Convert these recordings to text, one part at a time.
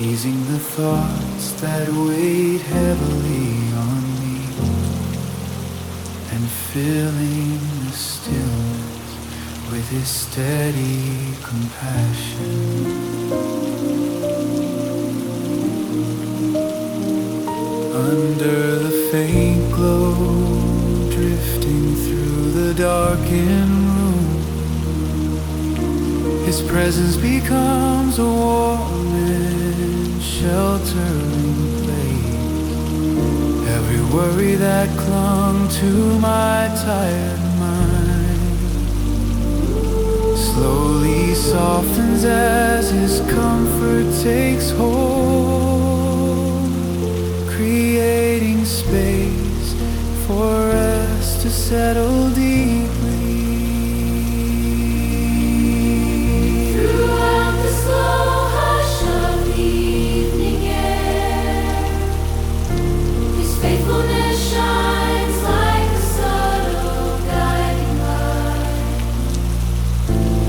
easing the thoughts that weighed heavily on me, and filling the stillness with His steady compassion. Under the faint glow drifting through the darkened room, His presence becomes a warm and sheltering place. Every worry that clung to my tired mind slowly softens as His comfort takes hold, creating space for us to settle deeply. Throughout the slow hush of the evening air, His faithfulness shines like a subtle guiding light.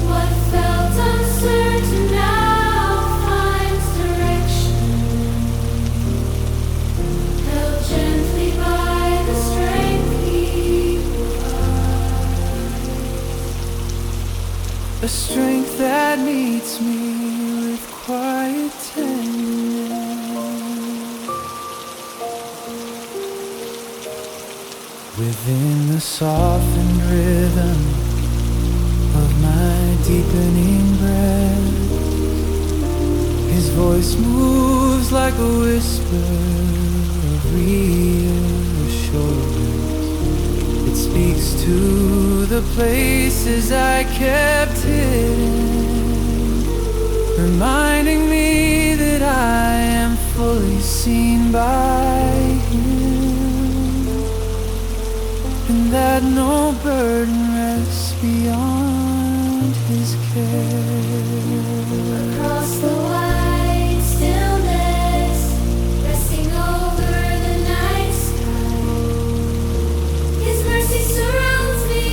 What felt uncertain now finds direction, held gently by the strength He provides. A strength that meets me with quiet tenderness. Within the softened rhythm of my deepening breath, His voice moves like a whisper of reassurance. It speaks to the places I kept hidden, reminding me that I am fully seen by Him, and that no burden rests beyond His care. Across the wide stillness, resting over the night sky, His mercy surrounds me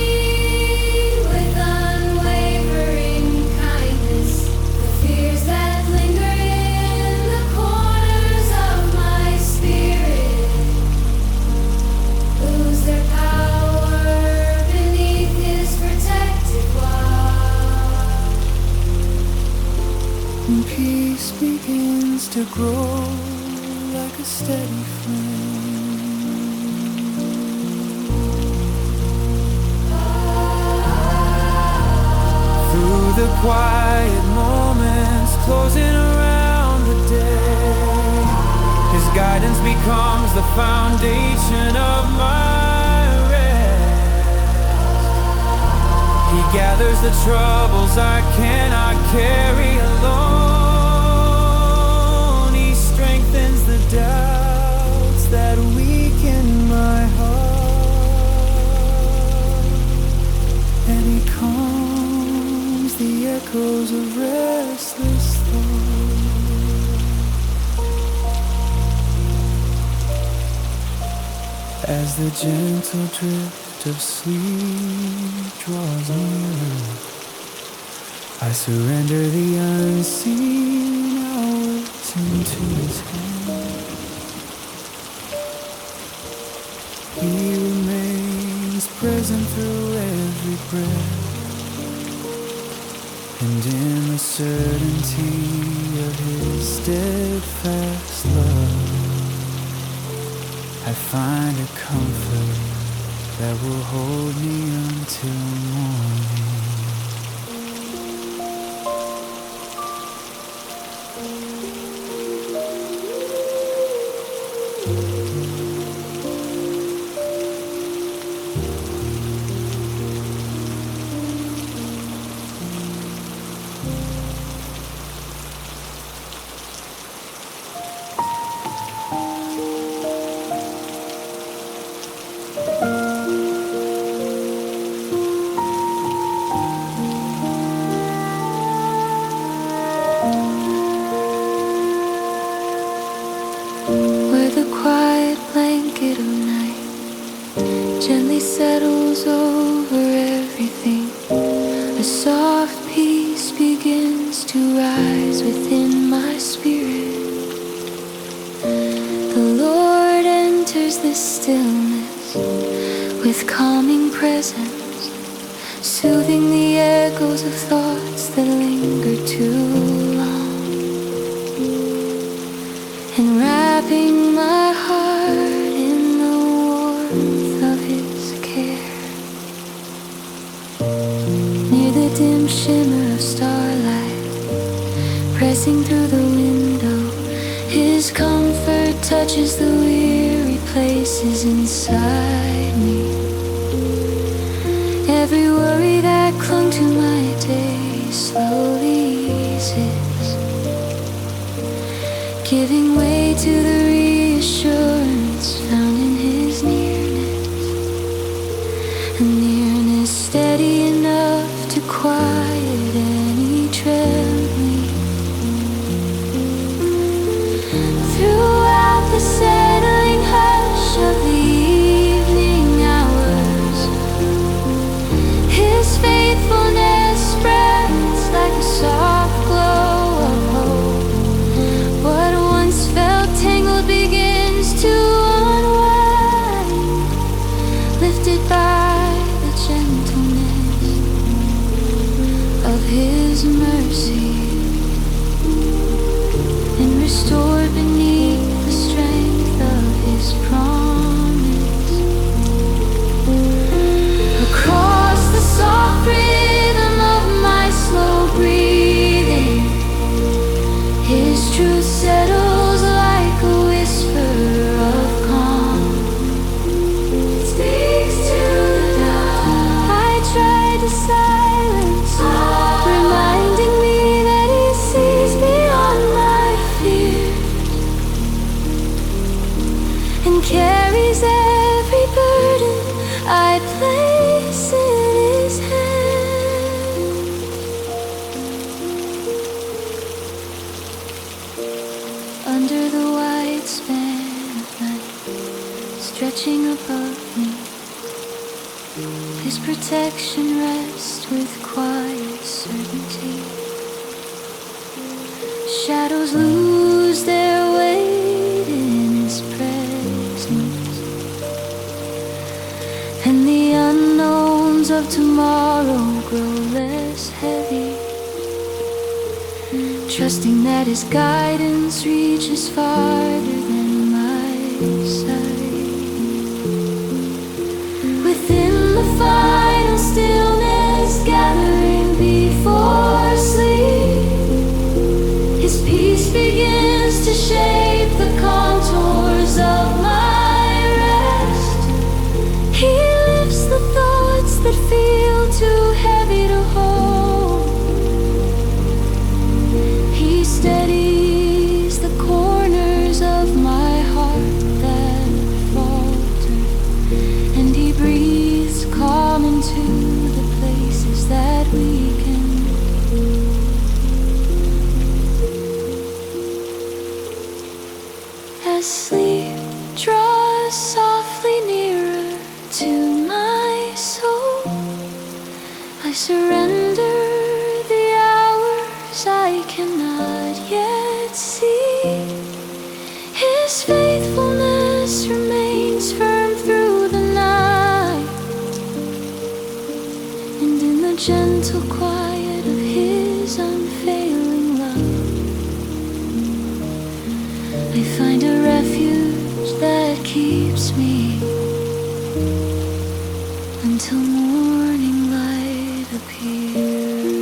with unwavering kindness. The fears that linger in the corners of my spirit lose their power beneath His protective watch. And peace begins to grow like a steady flame. Through the quiet moments closing around the day, His guidance becomes the foundation of my rest. He gathers the troubles I cannot carry alone. He strengthens the doubts that weaken my heart, and He calms the echoes of restless thought. As the gentle drift of sleep draws nearer, I surrender the unseen hours into His hand. He remains present through every breath, and in the certainty of His steadfast love, I find a comfort that will hold me until morning. Where the quiet blanket of night gently settles over everything, a soft peace begins to rise within my spirit. presence, soothing the echoes of thoughts that linger too long, and wrapping my heart in the warmth of his care. Near the dim shimmer of starlight, pressing through the window, his comfort touches the weary places inside me. Every worry that clung to my day slowly eases, giving way to the reassurance found in his nearness. A nearness steady enough to quiet any trembling. Throughout the settling hush of the evening hours, his faithfulness spreads like a soft glow of hope. What once felt tangled begins to unwind, lifted by the gentleness of his mercy, and restored beneath the strength of his promise. Across the soft rhythm of my slow breathing, his truth settles like a whisper of calm. It speaks to the dark I tried to silence, reminding me that he sees beyond my fear, and carries every burden I place in his hand. Under the white span of night, stretching above me, his protection rests with quiet certainty. Shadows lose their weight in his presence, and the unknowns of tomorrow grow less heavy, trusting that his guidance reaches farther than my sight. Within the final stillness gathering before sleep, his peace begins to shape the contours of my rest. He lifts the thoughts that feel too heavy to hold. He steadies the corners of my heart that falter, and he breathes calm into the places that weaken. As sleep draws softly nearer to my soul, I surrender the hours I cannot yet see. His faithfulness remains firm through the night, and in the gentle quiet of his unfailing love, I find a refuge that keeps me until morning light appears.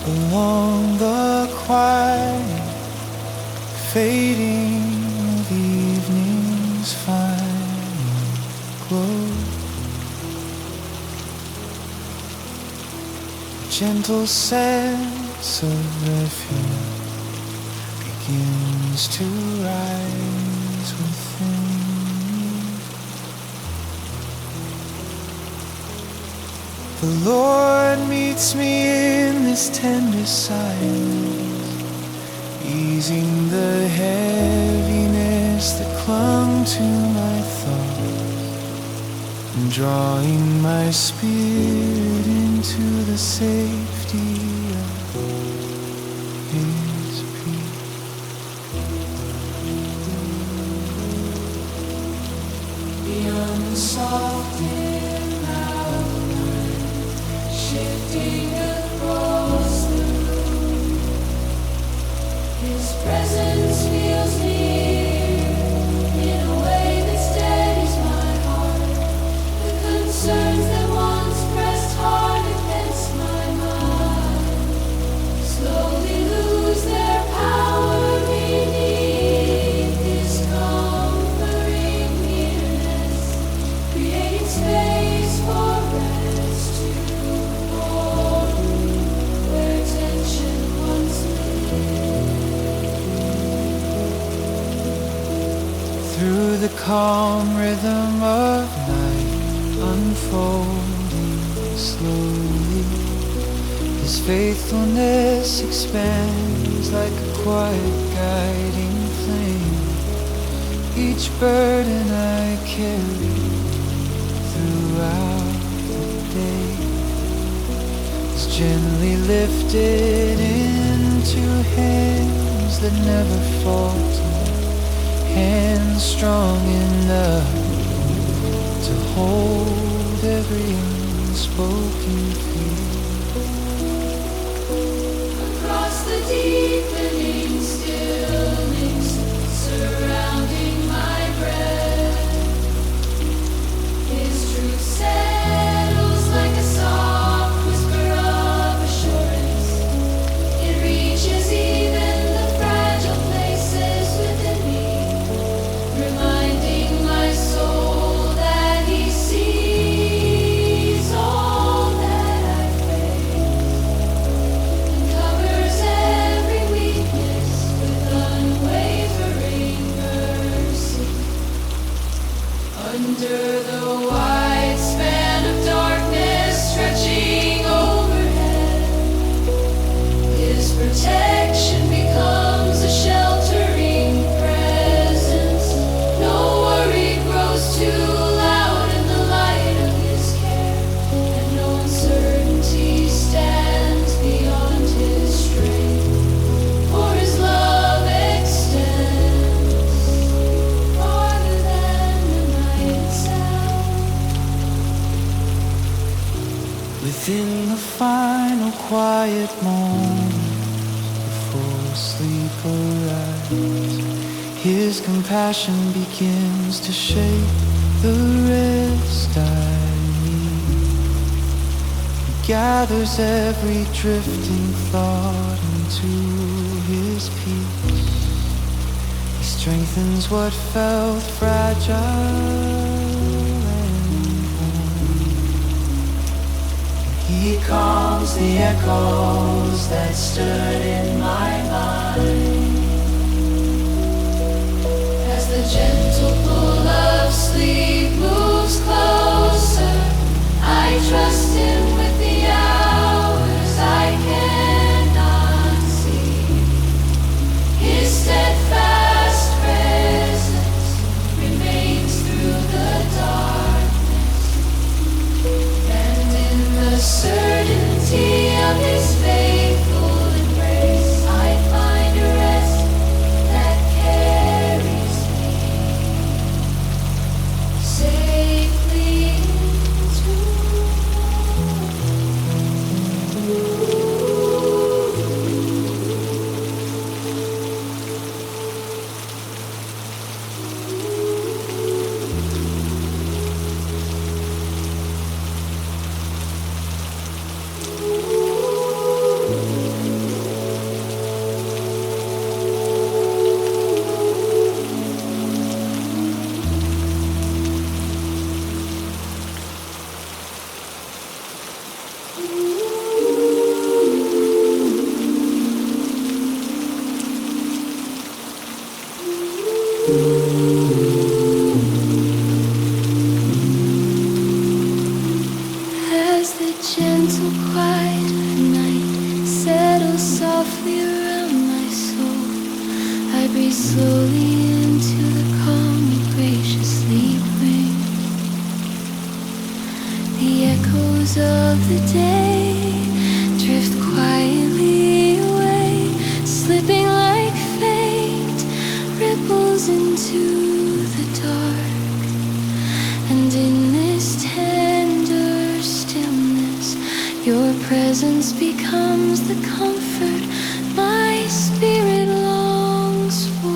Along the quiet, fading of evening's final glow, gentle sense of refuge begins to rise within me. The Lord meets me in this tender silence, easing the heaviness that clung to my thoughts, and drawing my spirit into the safety of His peace. Beyond the soft dim outline, shifting across the room, His presence feels near in a way that steadies my heart. The concerns that once pressed hard against my mind slowly lose their power beneath His comforting nearness, creating space for rest to form where tension once lived. Through the calm rhythm of night unfolding slowly, His faithfulness expands like a quiet guiding flame. Each burden I carry throughout the day is gently lifted into hands that never falter, hands strong enough to hold every unspoken fear. Across the deepening stillness surrounding my breath, His truth settles like a soft whisper of assurance. It reaches even the fragile places within me, reminding my soul that He sees all that I face, and covers every weakness with unwavering mercy. Under the wide span of darkness stretching overhead, His protection becomes a sheltering presence. No worry grows too loud in the light of His care, and no uncertainty stands beyond His strength. For His love extends farther than the night itself. Within the final quiet moments before sleep arrives, His compassion begins to shape the rest I need. He gathers every drifting thought into His peace. He strengthens what felt fragile and worn. He calms the echoes that stood in my mind. As the gentle pull of sleep moves closer, I trust Him with the hours I cannot see. His steadfast presence remains through the darkness, and in the certainty of His faithful embrace, I As the gentle quiet of night settles softly around my soul, I breathe slowly into the calm you graciously bring. The echoes of the day drift quietly away, slipping like faint ripples into the dark. And in this tender stillness, your presence becomes the comfort my spirit longs for.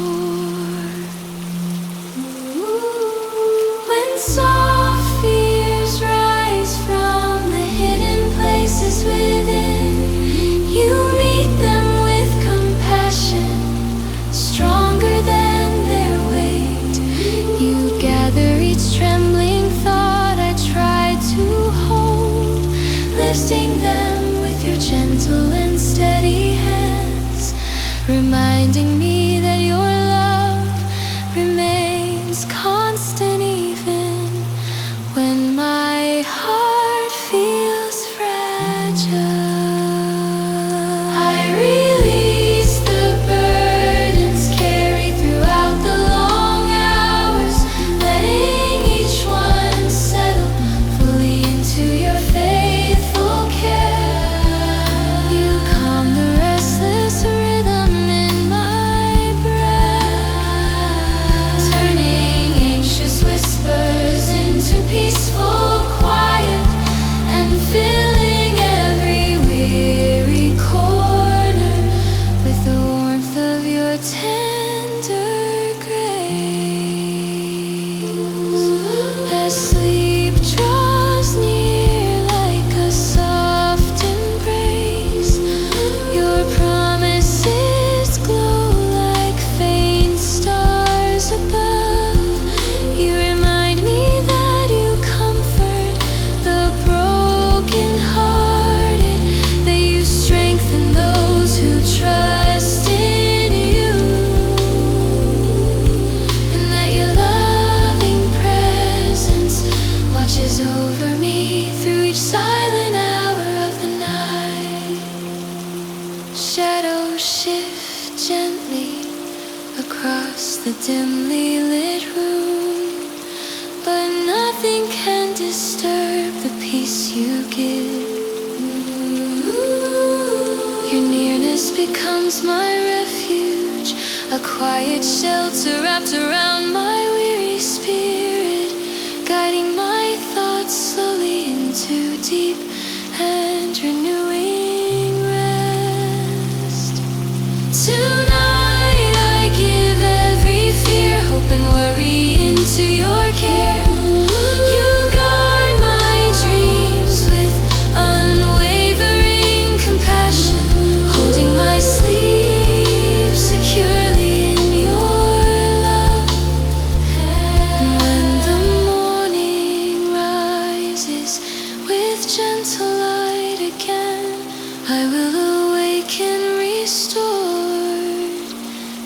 When soft fears rise from the hidden places within, you meet them with compassion, stronger than their weight. You gather each trembling thought I try to hold, lifting them with your gentle and steady hands, reminding me that your love remains constant even when my heart feels fragile. I release the burdens carried throughout the long hours, letting each one settle fully into your faithful care. You calm the restless rhythm in my breath, turning anxious whispers into peaceful quiet, and filling every weary corner with the warmth of your tender grace. As sleep draws near like a soft embrace, your promises glow like faint stars above. You remind me that you comfort the broken-hearted, that you strengthen those who trust in you, and that your loving presence watches over me through each silent hour of the night. Shadows shift gently across the dimly lit room, but nothing can disturb the peace you give. Your nearness becomes my refuge, a quiet shelter wrapped around my weary spirit, guiding my thoughts slowly into deep and renewing rest. Tonight I give every fear, hope and worry into your care. You guard my dreams with unwavering compassion, holding my sleep securely in your love. And when the morning rises with gentle light again, I will awaken restored,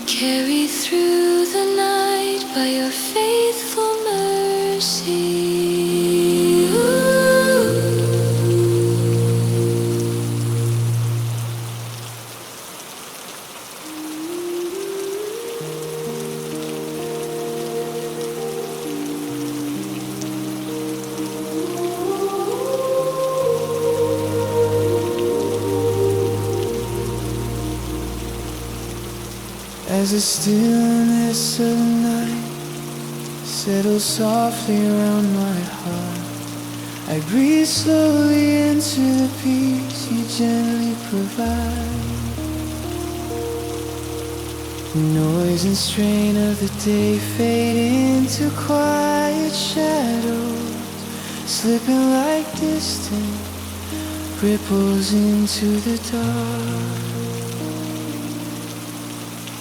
carried through the night by your faithful mercy. As the stillness of night settles softly around my heart, I breathe slowly into the peace you gently provide. The noise and strain of the day fade into quiet shadows, slipping like distant ripples into the dark.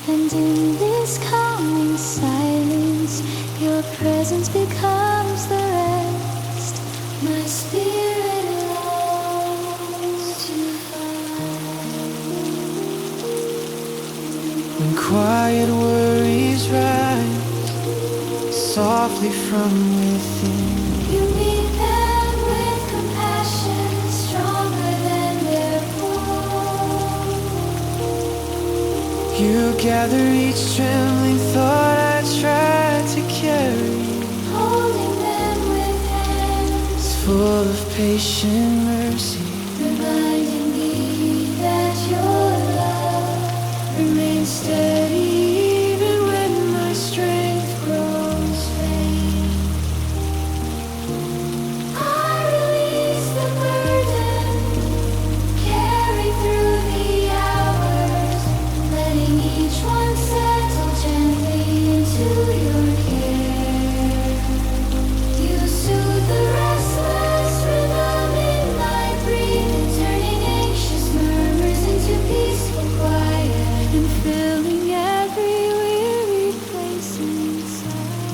And in this calming silence, your presence becomes the rest my spirit longs to find. When quiet worries rise softly from within. You meet them with compassion stronger than their pull. You gather each trembling thought I tried to carry, Holding them with hands full of patient mercy, reminding me that your love remains steady even when my strength grows faint. I release the burden, carry through the hours, letting each one settle gently into your care. You soothe the restless rhythm in my breathing, turning anxious murmurs into peaceful quiet, and filling every weary place inside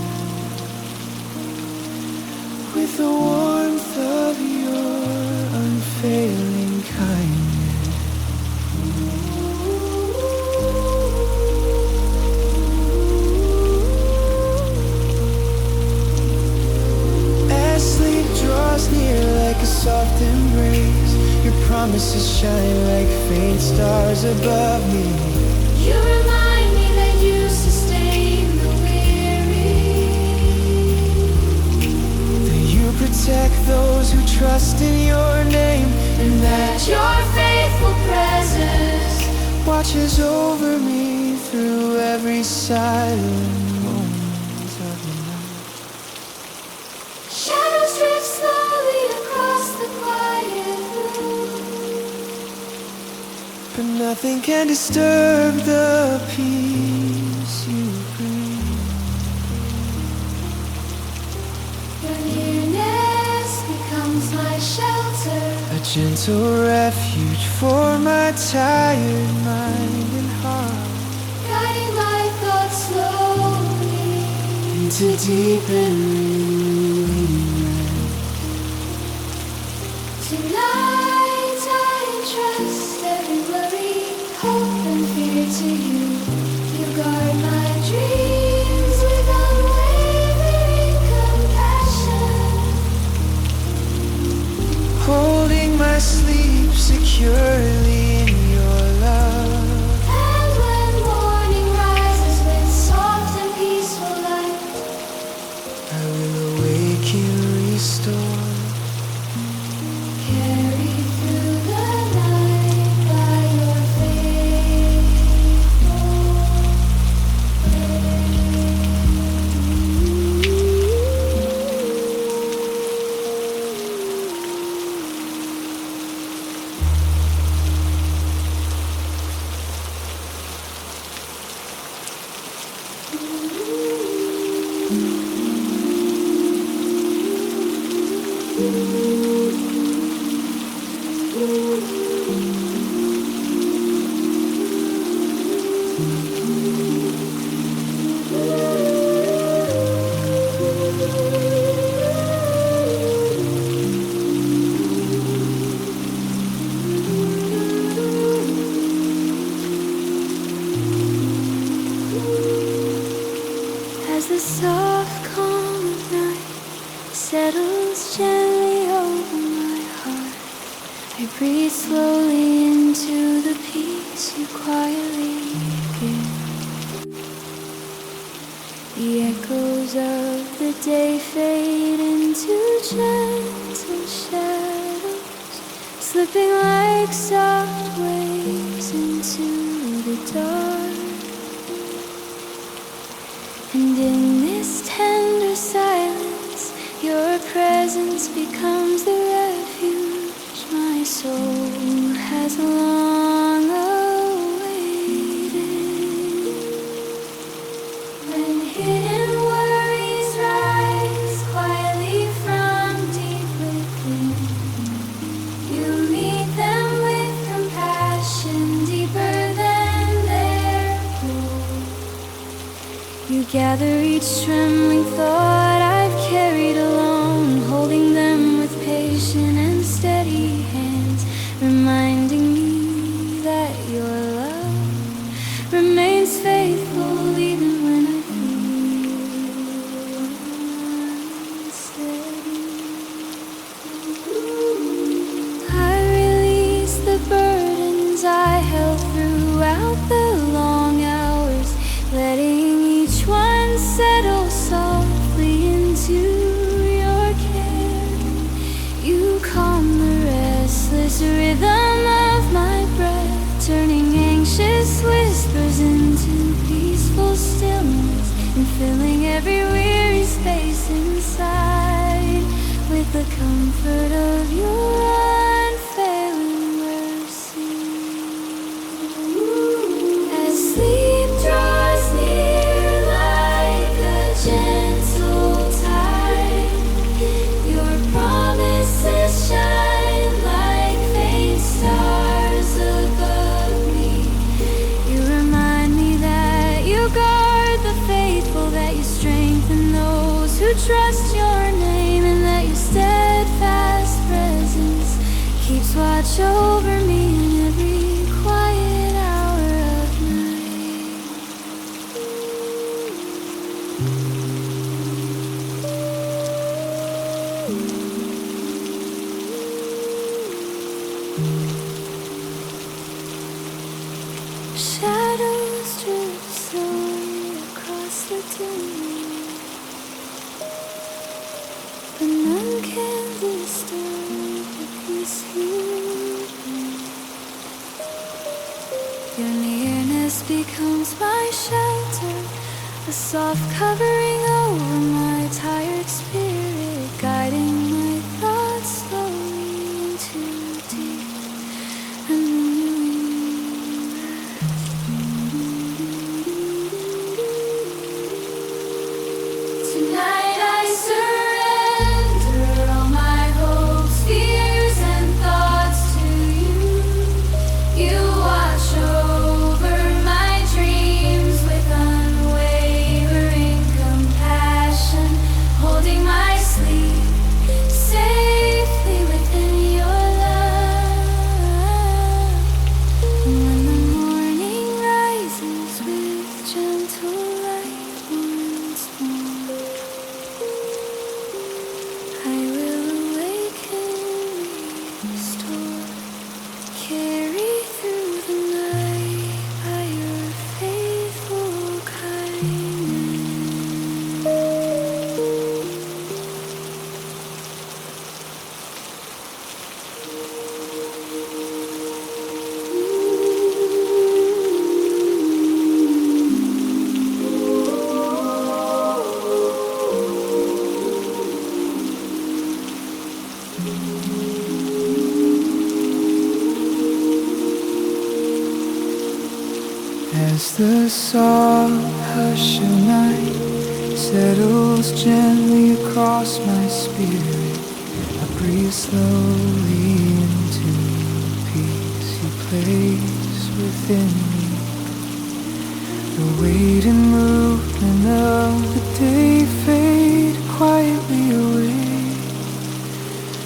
with the warmth of your unfailing kindness. As sleep draws near like a soft embrace, your promises shine like faint stars above me. You remind me that you sustain the weary. That you protect those who trust in your name, and that Your faithful presence watches over me through every silent moment of the night. shadows drift slowly across the quiet room. But nothing can disturb the peace you bring. Your nearness becomes my shelter, A gentle refuge for my tired mind and heart, guiding my thoughts slowly. into deep and renewing rest. Tonight I entrust every worry, hope, and fear to you. You guard my dreams with unwavering compassion. Holding my sleep securely in your love. And when morning rises with soft and peaceful light, I will awaken restored, carried through the night by your faithful As the soft calm of night settles gently over my heart, I breathe slowly into the peace you quietly give. The echoes of the day fade into gentle shadows, slipping like soft waves into the dark. And in this tender silence, your presence becomes the refuge my soul has long awaited. When hidden worries rise quietly from deep within, you meet them with compassion deeper than their pull. You gather each trembling thought I've carried alone, holding them with patient and steady hands, reminding me that your love remains faithful even when I feel stillness and filling every weary space inside with the comfort of your unfailing mercy. As sleep draws near like a gentle tide, your promises shine like faint stars above me. You remind me that you guard the faithful, that you strengthen those who trust your name, and that your steadfast presence keeps watch over me in every quiet hour of night. Shadows drift slowly across the dim, but none can disturb the peace you bring. Your nearness becomes my shelter, a soft covering over my tired spirit, guiding my thoughts slowly into deep and renewing rest. Tonight I surrender all my hopes, fears, and thoughts to you. You watch over my dreams with unwavering compassion, holding my sleep safely within your love. And when the morning rises with gentle light once more, I will awaken, restore, carry through the night by your faithful kindness. As the soft hush of night settles gently across my spirit, I breathe slowly into the peace you place within me. The weight and movement of the day fade quietly away,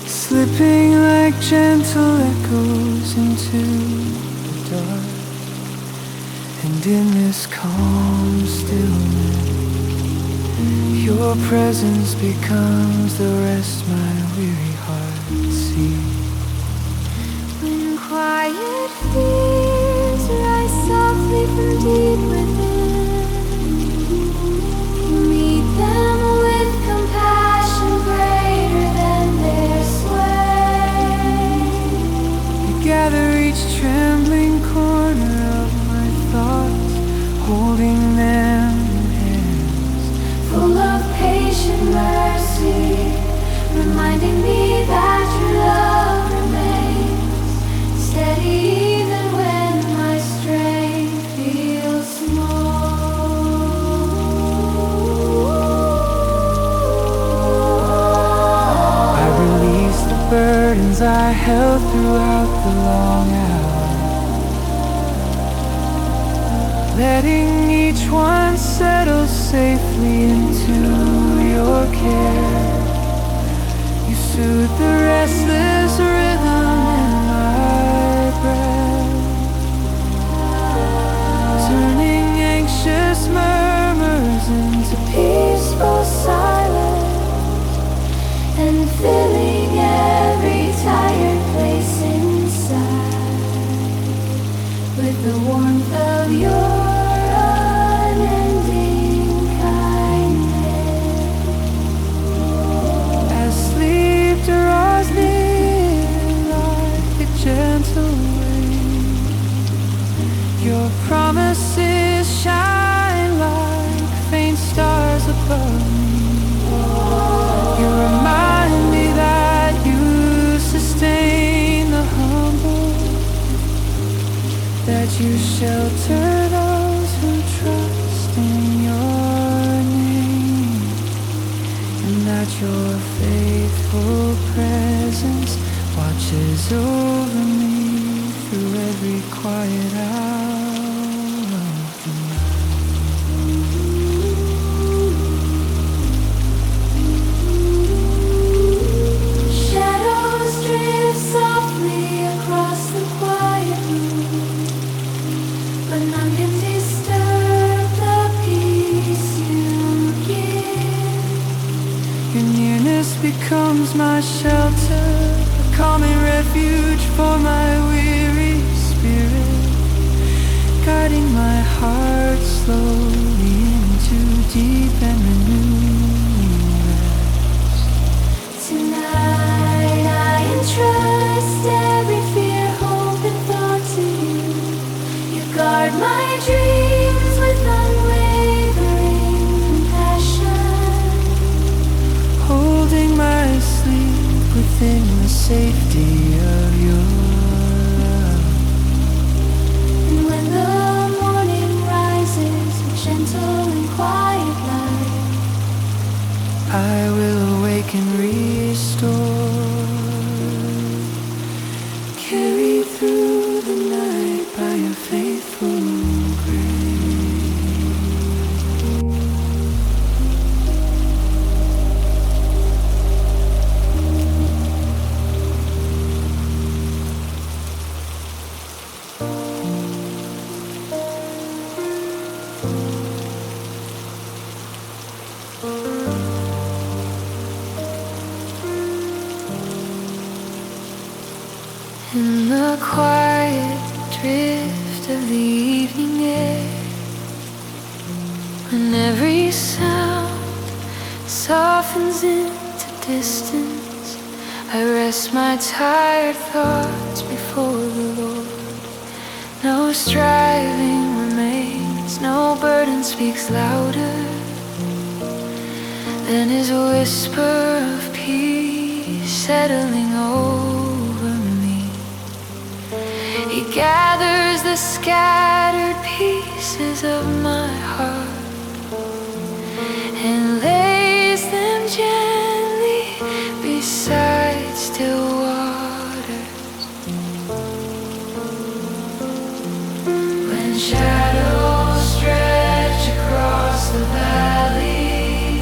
slipping like gentle echoes into the dark. And in this calm stillness, your presence becomes the rest my weary heart seeks. When quiet fears rise softly from deep within, you meet them with compassion greater than their sway. You gather each trembling corner of my thoughts, holding them in hands Full of patient mercy, reminding me that your love remains steady even when my strength feels small. I release the burdens I held throughout the long hours, letting each one settle safely into your care. You soothe the restless rhythm in my breath, turning anxious murmurs into Peaceful silence and filling every tired place inside with the warmth of your unending kindness. as sleep draws near like a gentle wave. Your promises shine like shelter those who trust in your name, and that your faithful presence watches over me through every quiet hour of the night. Shadows drift softly across the quiet room, but none can disturb the peace you give. Your nearness becomes my shelter, a calming refuge for my weary spirit, guiding my heart slowly into deep and renewing rest. Tonight I entrust every fear, hope, and thought to you. You guard my dreams with unwavering compassion, Holding my sleep within the safety of your love. and when the morning rises with gentle and quiet light, I will awake and restore, carried through the night by your faithful grace. in the quiet drift of the evening air, when every sound softens into distance, I rest my tired thoughts before the Lord. No striving remains, no burden speaks louder than his whisper of peace settling over me. He gathers the scattered pieces of my heart and lays them gently beside still waters. When shadows stretch across the valley,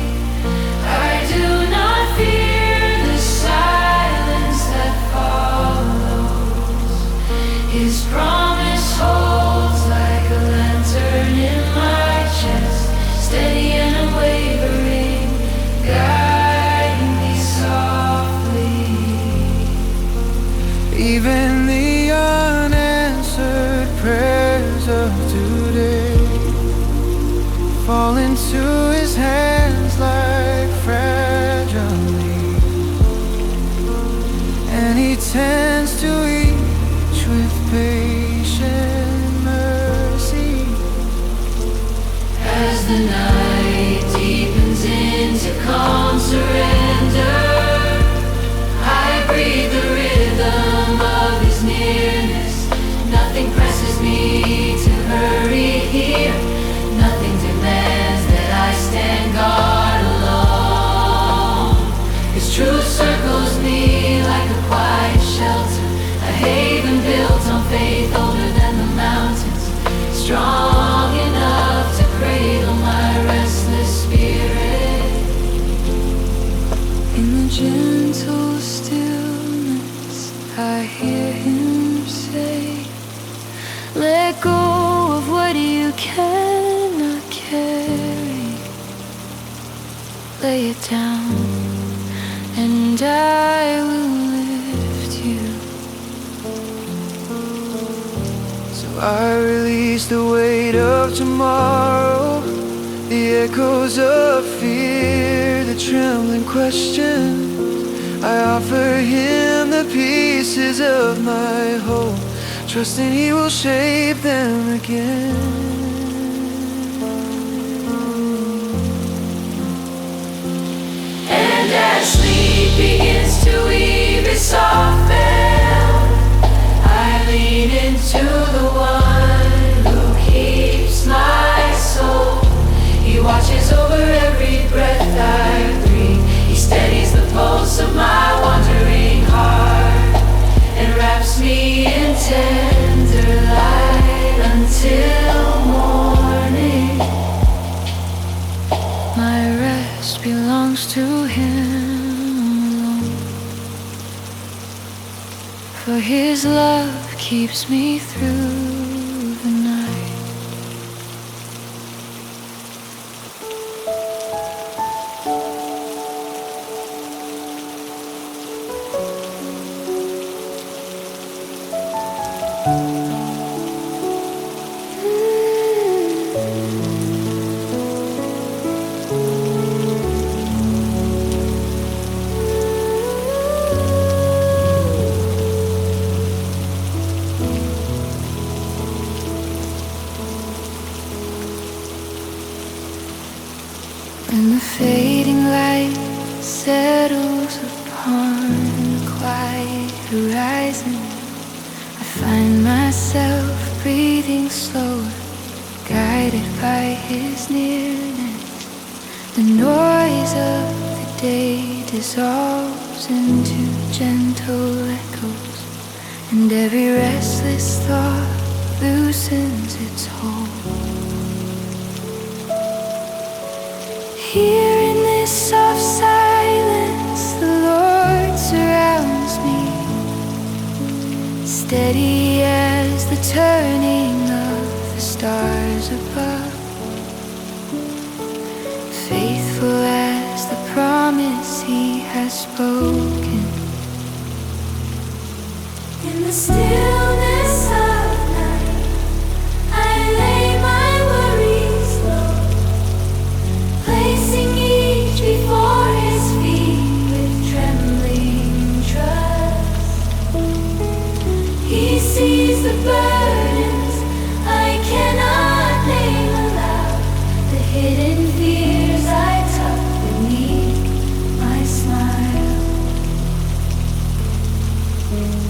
I do not fear the silence that follows. His promise holds like a lantern in my chest, steady and unwavering, guiding me softly. Even the unanswered prayers of today fall into his hands like fragile leaves, and he tends to each with patient mercy. As the night deepens into calm surrender, I breathe the rhythm of his nearness. Nothing presses me to hurry here. Nothing demands that I stand guard alone. His truth circles me like a quiet shelter, a haven built on faith older than the mountains, strong enough to cradle my restless spirit. In the gentle stillness, I hear him say, Let go of what you cannot carry. Lay it down, and I will lift you. so I release the weight of tomorrow, the echoes of fear, the trembling questions. I offer him the pieces of my hope, trusting he will shape them again. And as sleep begins to weave its soft veil, I lean into the one who His love keeps me through the night. When the fading light settles upon the quiet horizon, I find myself breathing slower, guided by His nearness. The noise of the day dissolves into gentle echoes, and every restless thought loosens its hold. Here in this soft silence, the Lord surrounds me, steady as the turning of the stars above, faithful as the promise He has spoken. In the stillness of night, I lay my worries low, placing each before His feet with trembling trust. He sees the burdens I cannot name aloud, the hidden fears I tuck beneath my smile.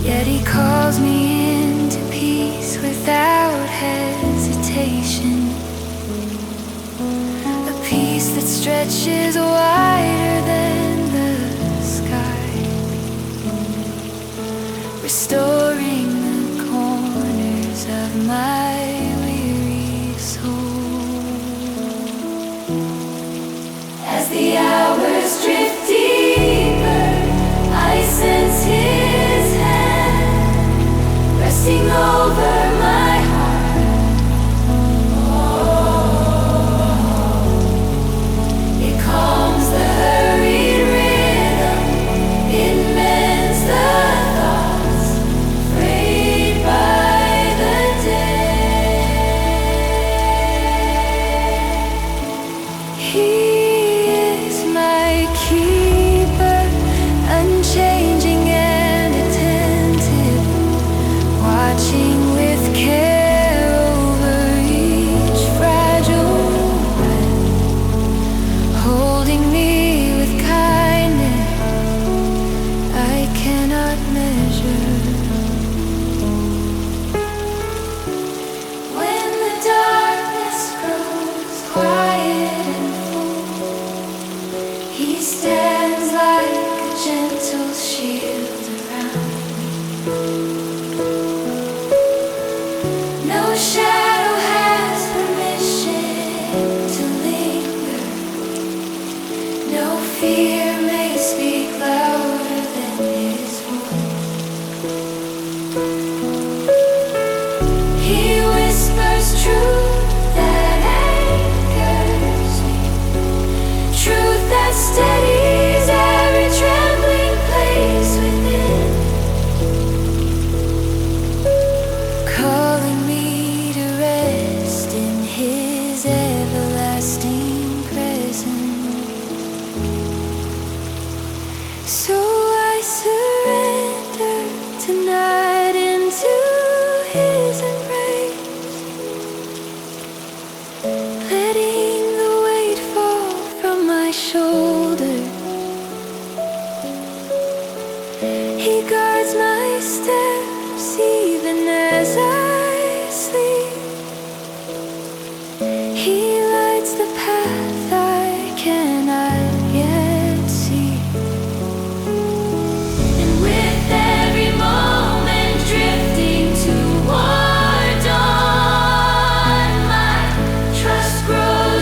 Yet He calls me into peace without hesitation, a peace that stretches wider than the sky, restoring the corners of my weary soul. As the hours drift deeper, I sense His hand resting over my heart. It calms the hurried rhythm, it mends the thoughts frayed by the day. He is my keeper, unchanging and attentive, watching with care over each fragile breath, holding me with kindness I cannot measure. When the darkness grows quiet and full, He stands like a gentle shield around me. No shadow has permission to linger, no fear may speak louder than His voice. He whispers truth that anchors me, truth that steadies every trembling place within, calling me to rest in His everlasting presence. So I surrender tonight into His embrace, letting the weight fall from my shoulders. He guards my steps even as I sleep. He lights the path I cannot yet see. And with every moment drifting toward dawn, my trust grows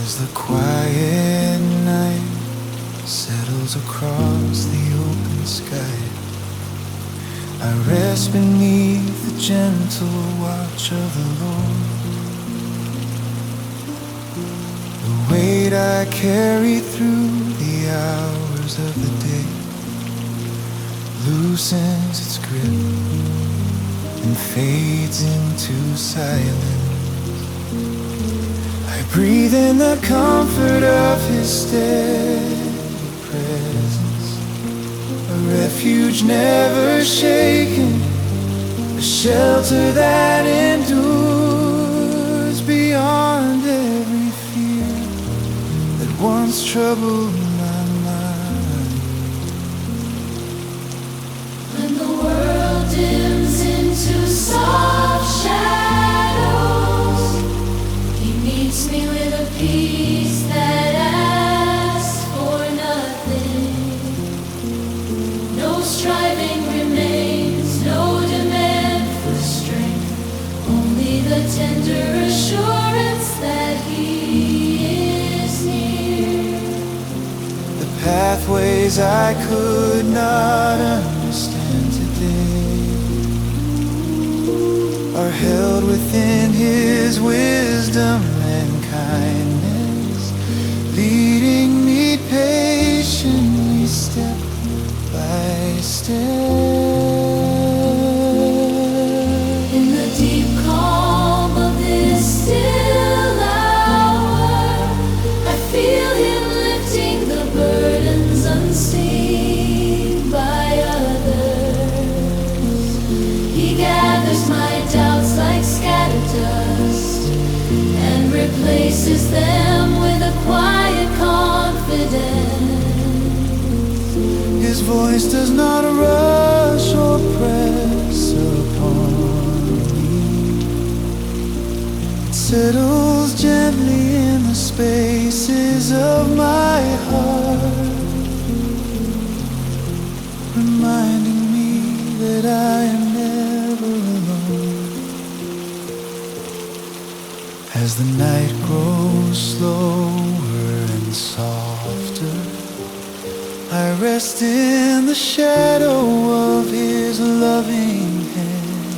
As the quiet night settles across the open sky, I rest beneath the gentle watch of the Lord. The weight I carry through the hours of the day loosens its grip and fades into silence. I breathe in the comfort of His steady presence, a refuge never shaken, a shelter that endures beyond every fear that once troubled my mind. When the world dims into soft shadows, He meets me with a peace that asks for nothing. No striving remains, no demand for strength, only the tender assurance that He is near. The pathways I could not understand today are held within His wisdom and kindness, leading me patiently step by step. In the deep calm of this still hour, I feel Him lifting the burdens unseen by others. He gathers my doubts like scattered dust and replaces them with a quiet confidence. His voice does not rush or press upon me. It settles gently in the spaces of my heart, reminding me that I am never alone. As the night grows slower and softer, I rest in the shadow of His loving hand.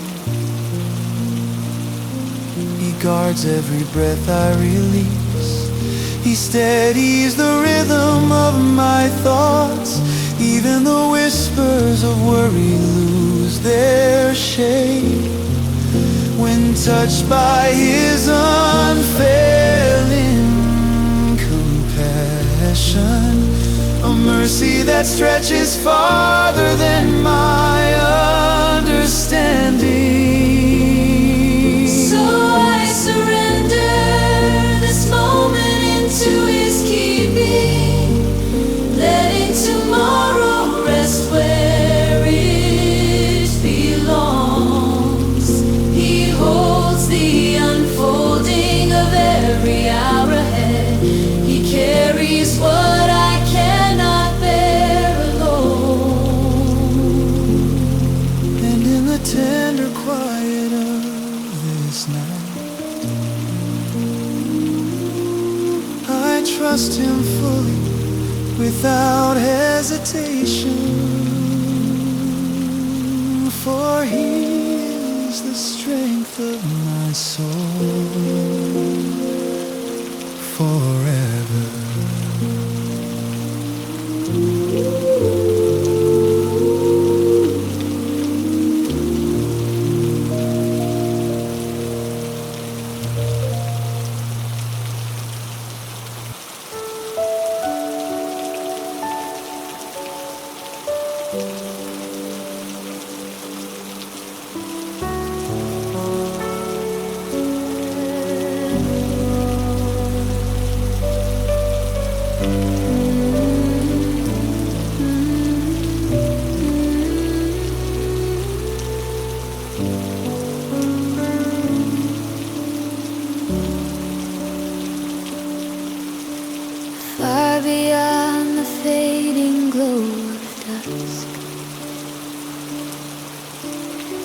He guards every breath I release. He steadies the rhythm of my thoughts. Even the whispers of worry lose their shape when touched by His unfailing compassion, a mercy that stretches farther than my understanding. So I surrender this moment into His keeping, letting tomorrow rest where it belongs. He holds the unfolding of every hour ahead. He carries what I cannot bear alone. And in the tender quiet of this night, I trust Him fully without hesitation, for He is the strength of my soul forever. Far beyond the fading glow of dusk,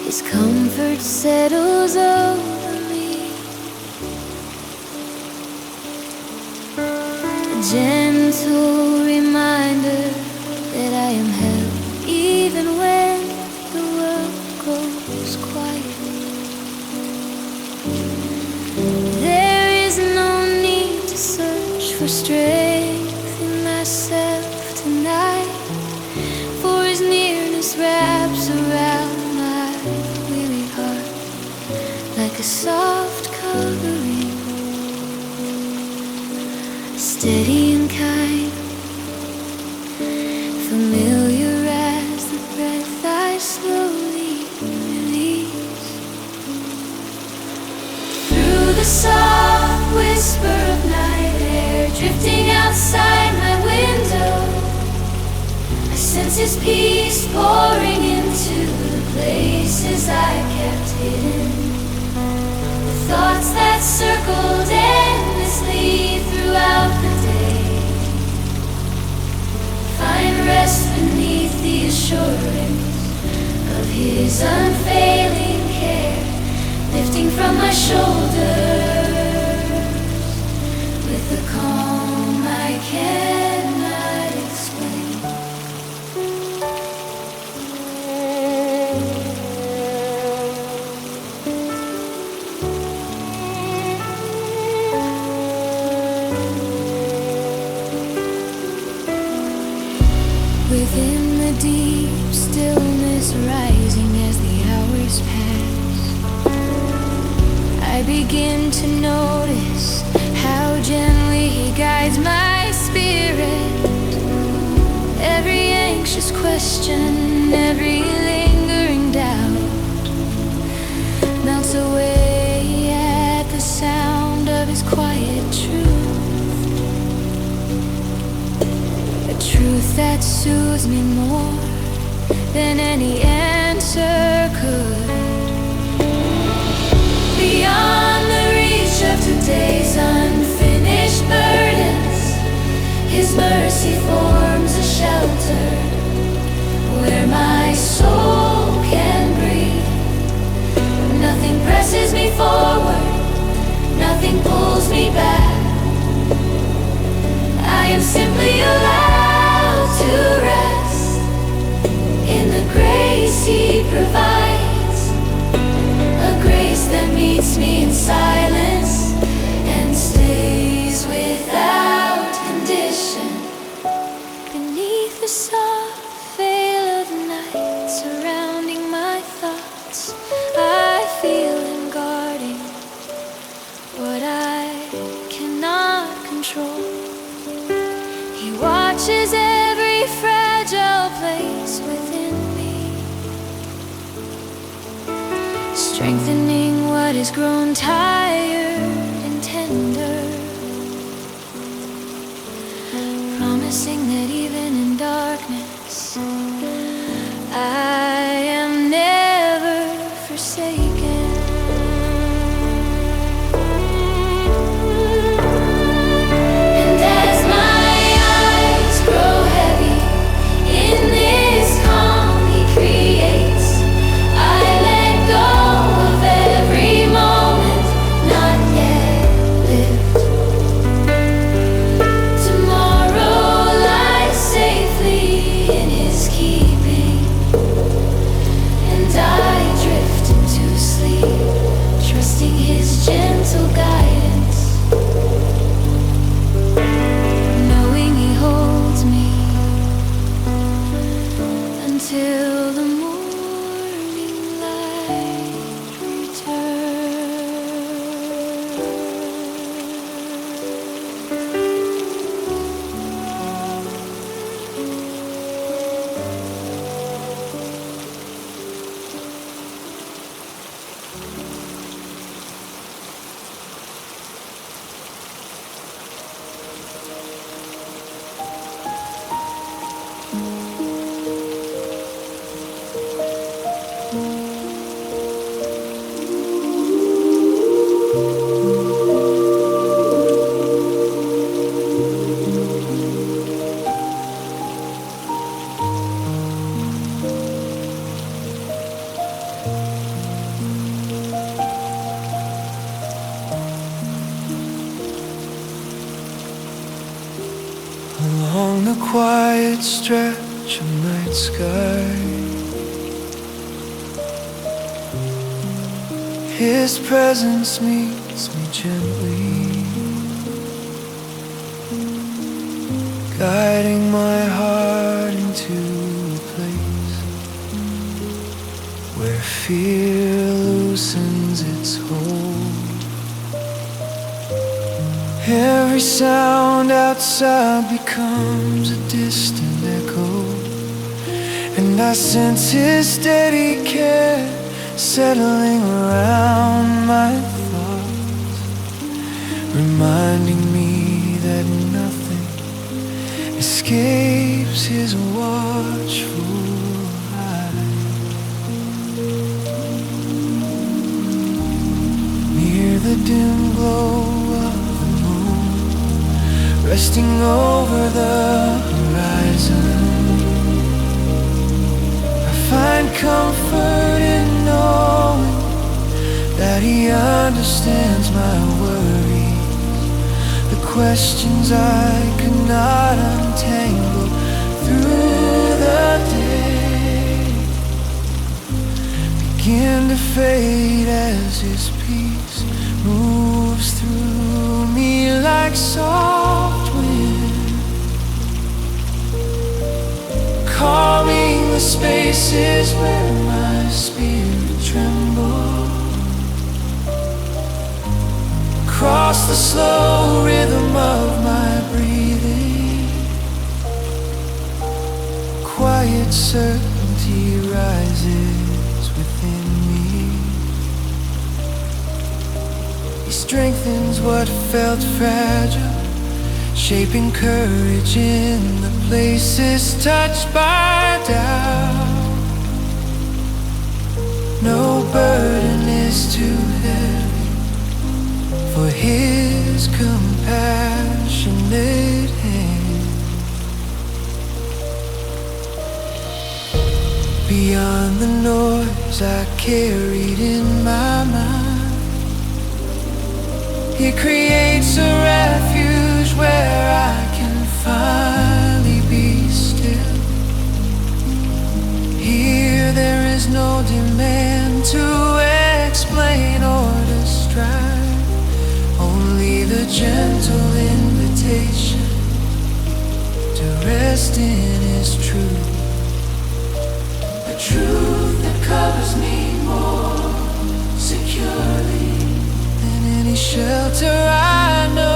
His comfort settles over me. gentle reminder that I am held even when the world goes quiet. There is no need to search for strength in myself tonight, for His nearness wraps around my weary heart like a soft covering, steady and kind, familiar as the breath I slowly release. Through the soft whisper of night air drifting outside my window, I sense His peace pouring into the places I kept hidden. The thoughts that circled endlessly throughout the day find rest beneath the assurance of His unfailing care, lifting from my shoulders with a calm I cannot explain. Within the deep stillness rising as the hours pass, I begin to notice how gently He guides my spirit. Every anxious question, every lingering doubt melts away at the sound of His quiet truth. A truth that soothes me more than any answer could. Beyond the reach of today's unfinished burdens, His mercy forms a shelter where my soul can breathe. Nothing presses me forward, nothing pulls me back. I am simply allowed to rest in the grace He provides, a grace that meets me in silence and stays without condition. Beneath the soft veil of night surrounding my thoughts, I feel Him guarding what I cannot control. He watches every fragile place within me, strengthening what has grown tired and tender, promising that even in darkness I am never forsaken. And as my eyes grow heavy in this calm He creates, I let go of every moment not along the quiet stretch of night sky. His presence meets me gently, guiding my heart into a place where fear loosens its hold. Every sound outside becomes a distant echo, and I sense his steady care settling around my thoughts, reminding me that nothing escapes his watchful eye. Near the dim glow of the moon, resting over the horizon, I find comfort in knowing that he understands my worries, the questions I could not untangle through the day begin to fade as his peace moves through me like soft wind, calming the spaces where my spirit trembles. Across the slow rhythm of my breathing, quiet certainty rises within me. He strengthens what felt fragile, shaping courage in the places touched by doubt. No burden is too heavy for his compassionate hand. Beyond the noise I carried in my mind, he creates a refuge where I can finally be still. Here there is no demand to explain or to strive, only the gentle invitation to rest in his truth, the truth that covers me more securely than any shelter I know.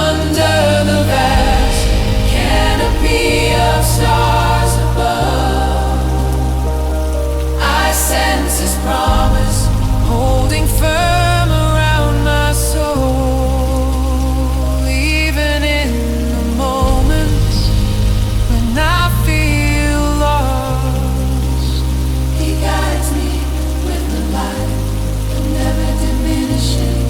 Under the vast canopy of stars above, I sense his promise holding firm around my soul. Even in the moments when I feel lost, he guides me with the light that never diminishes,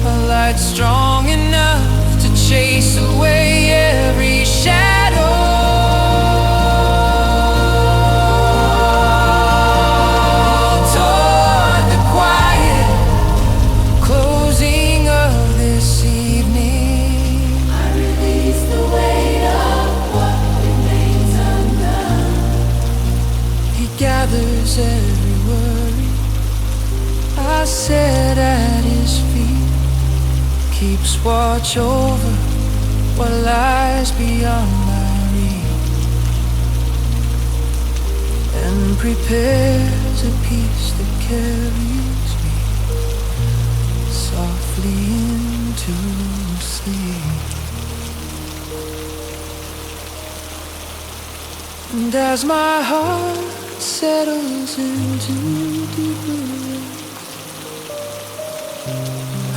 a light strong enough to chase away every shadow. Toward the quiet closing of this evening, I release the weight of what remains undone. He gathers every worry I set at his feet, keeps watch over what lies beyond my reach, and prepares a peace that carries me softly into sleep. And as my heart settles into deeper rest,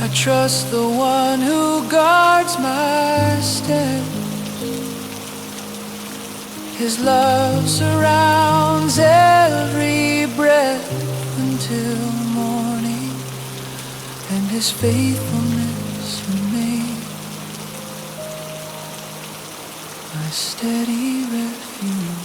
I trust the one who guards my steps. His love surrounds every breath until morning, and his faithfulness remains my steady refuge.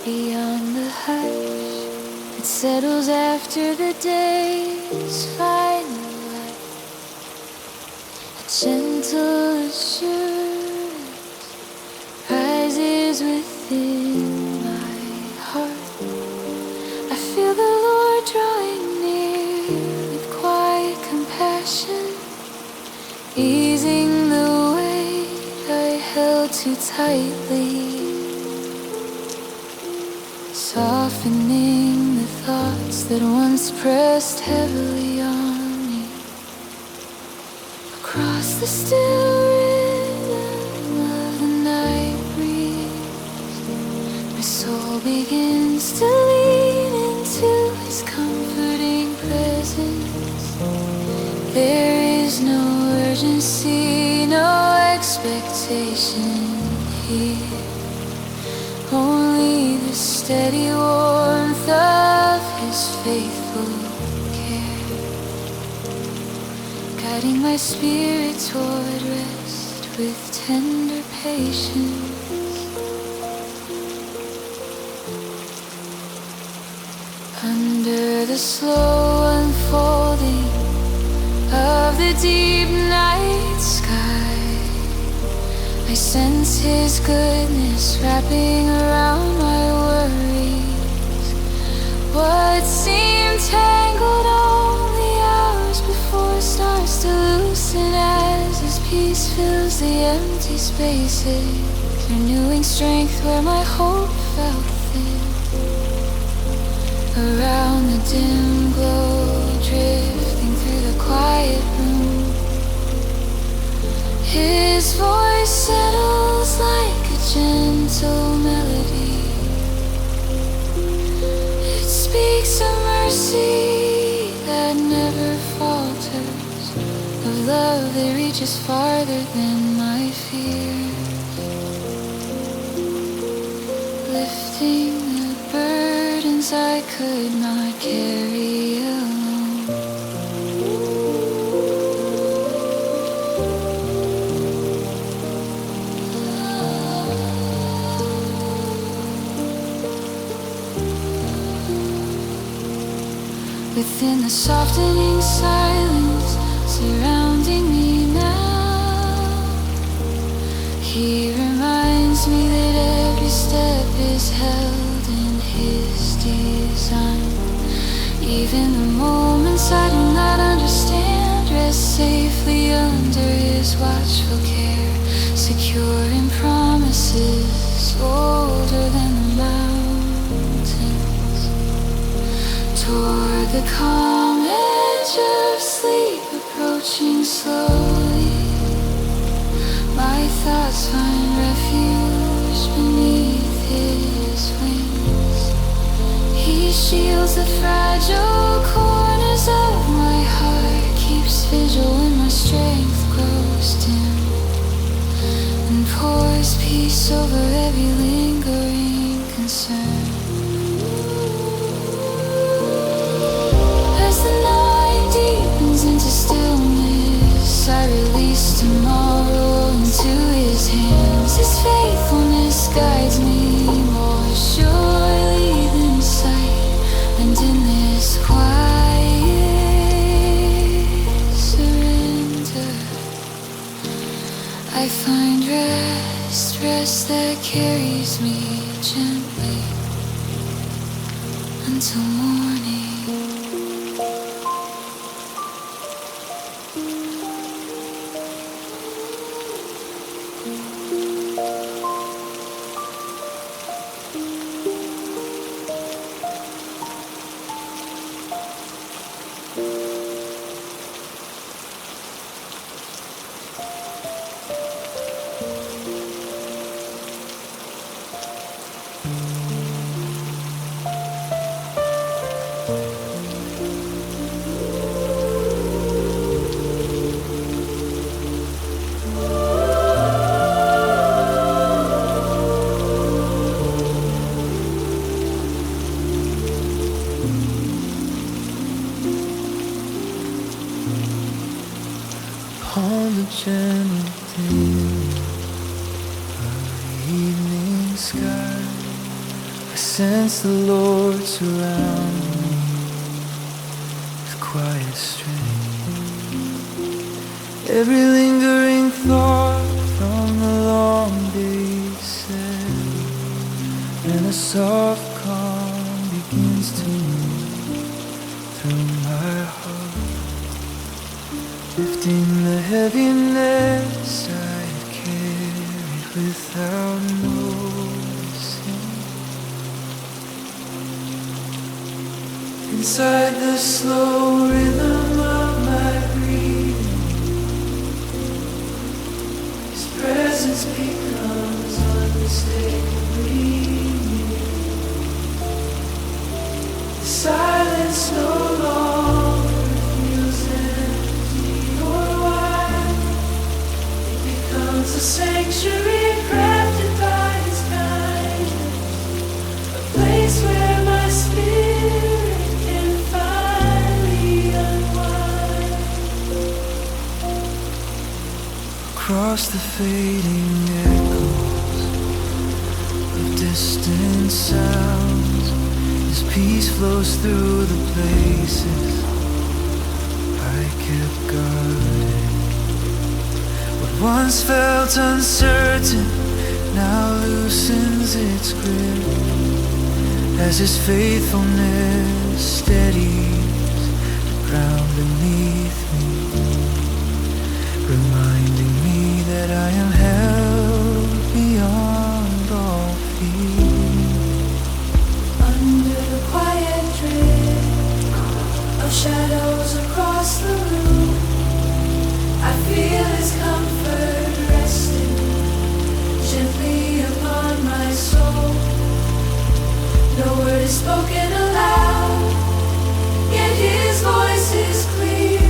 Beyond the hush that settles after the day's final light, a gentle assurance rises within my heart. I feel the Lord drawing near with quiet compassion, easing the weight I held too tightly, softening the thoughts that once pressed heavily on me. Across the still rhythm of the night breeze, my soul begins to lean into His comforting presence. There is no urgency, no expectation here, only the steady warmth of His faithful care, guiding my spirit toward rest with tender patience. Under the slow unfolding of the deep night sky, I sense His goodness wrapping around my worries. What seemed tangled only hours before starts to loosen as His peace fills the empty spaces, renewing strength where my hope felt thin. Around the dim glow, drifting through the quiet room, His voice settles like a gentle melody. It speaks of mercy that never falters, of love that reaches farther than my fears, lifting the burdens I could not carry alone. Within the softening silence surrounding me now, He reminds me that every step is held in His design. Even the moments I do not understand rest safely under His watchful care, secure in promises older than the mountains. Toward the calm edge of sleep approaching slowly, my thoughts find refuge beneath His wings. He shields the fragile corners of my heart, keeps vigil when my strength grows dim, and pours peace over every lingering concern. As the night deepens into stillness, I release tomorrow into His hands. His faithfulness guides me more surely than sight, and in this quiet surrender, I find rest, rest that carries me gently until morning. sky. I sense the Lord surround me with quiet strength. Every lingering thought from the long days set, and a soft calm begins to move through my heart, lifting the heaviness I had carried without noticing. Inside the slow rhythm of my breathing, His presence becomes unmistakably near. The silence no longer feels empty or wide. It becomes a sanctuary crafted by His kindness, a place where my spirit can finally unwind. Across the fading echoes of distant sounds, His peace flows through the places I kept guarding. What once felt uncertain now loosens its grip, as His faithfulness steadies the ground beneath me, reminding me that I am held beyond all fear. Under the quiet drip of shadows across the room, I feel His comfort resting gently upon my soul. No word is spoken aloud, yet His voice is clear,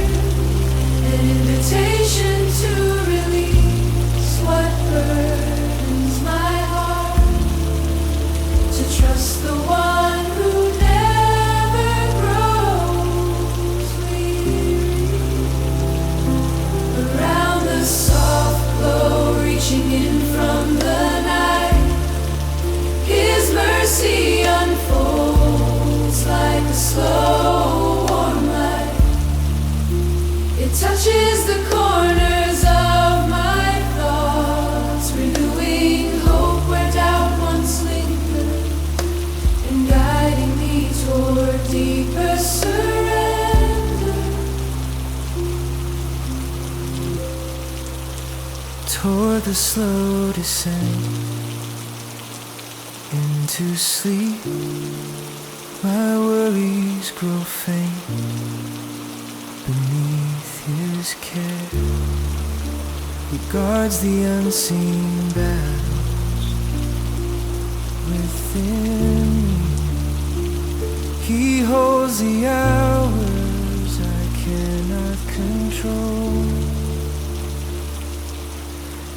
an invitation to release what burdens my heart, to trust the one who never grows weary. Around the soft glow reaching in from the night, His mercy unfolds like a slow warm light. It touches the corners of my thoughts, renewing hope where doubt once lingered, and guiding me toward deeper surrender. Toward the slow descent into sleep, my worries grow faint beneath His care. He guards the unseen battles within me. He holds the hours I cannot control,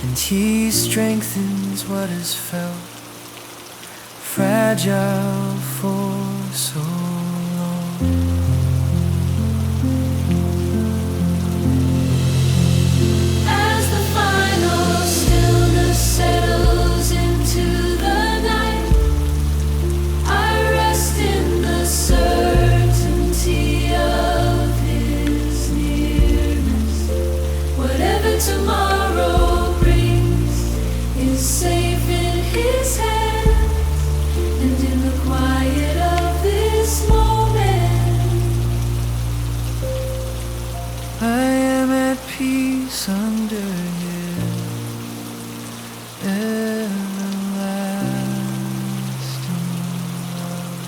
and He strengthens what is felt fragile for so long. As the final stillness settles into the night, I rest in the certainty of His nearness. Whatever tomorrow brings is safe in His hands, and in the quiet of this moment, I am at peace under His everlasting love.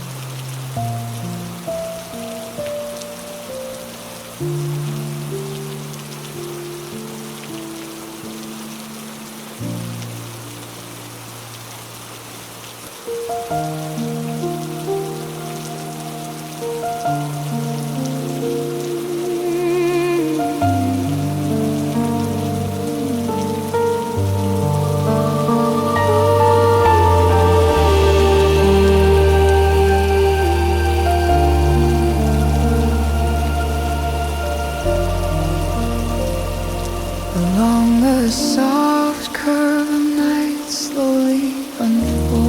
along the soft curve of night slowly unfolds.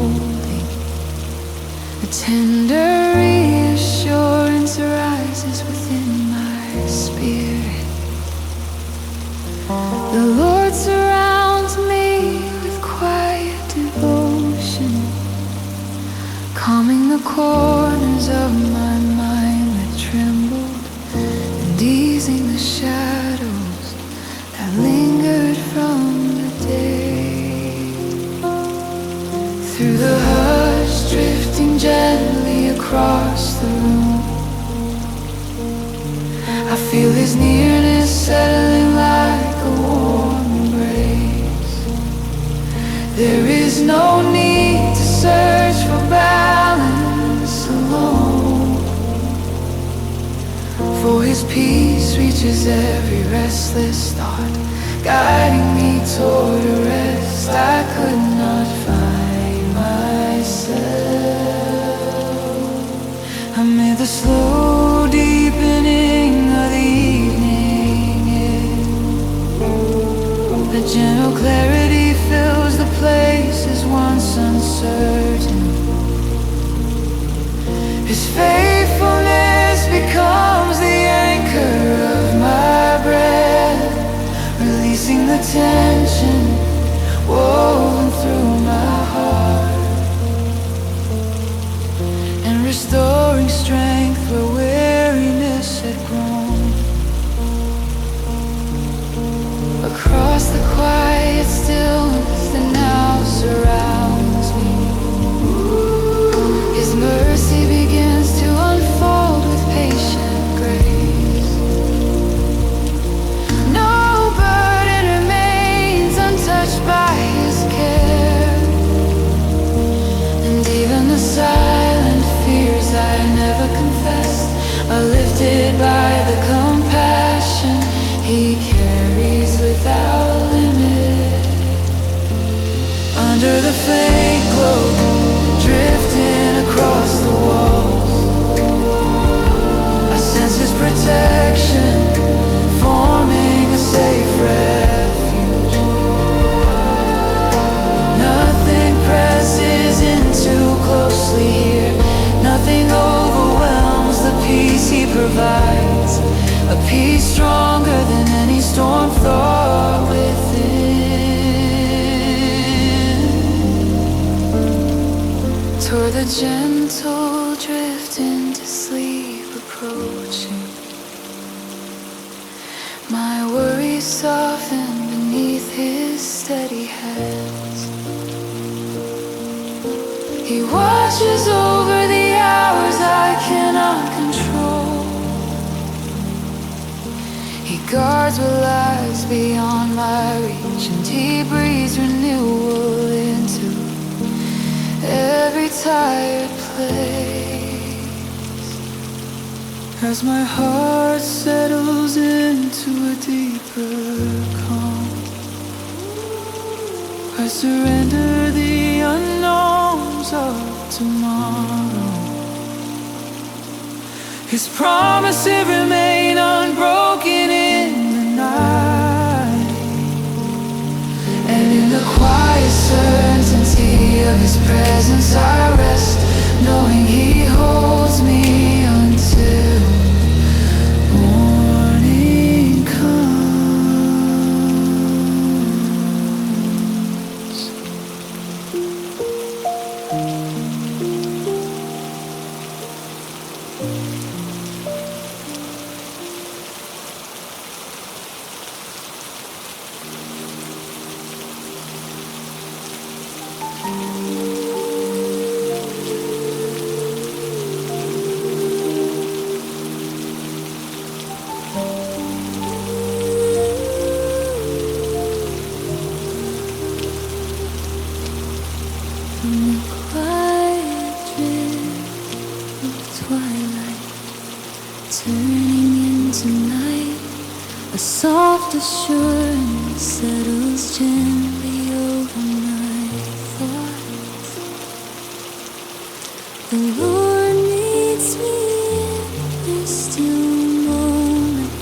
Tender reassurance arises within my spirit. The Lord surrounds me with quiet devotion, calming the corners of my mind that trembled, and easing the shadows that lingered from the day. Through the hush, drifting gently across the room, I feel His nearness settling like a warm embrace. There is no need to search for balance alone, for His peace reaches every restless thought, guiding me toward a rest I could not find myself. Amid the slow deepening of the evening air, a gentle clarity fills the places once uncertain. His faithfulness becomes the anchor of my breath, releasing the tension woven through my heart, and restoring strength where weariness had grown. Across the quiet stillness that now surrounds me, His mercy begins to unfold with patient grace. No burden remains untouched by His care, and even the silent fears I never confessed are lifted by the compassion He carries without limit. Under the faint glow, drifting across the walls, I sense His protection, forming a safe refuge. Nothing presses in too closely here, nothing overwhelms the peace He provides, a peace stronger than any storm thought within. Toward the gentle drift into sleep approaching, my worries soften beneath His steady hands. He watches over the hours I cannot control. He guards what lies beyond my reach, and He breathes renewal into every tired place. As my heart settles into a deeper calm, I surrender the unknowns of tomorrow. His promises remain unbroken in the night, and in the quiet certainty of His presence I rest, knowing He holds me until morning comes. From the quiet drift of twilight turning into night, a soft assurance settles gently over my thoughts. The Lord meets me in this still moment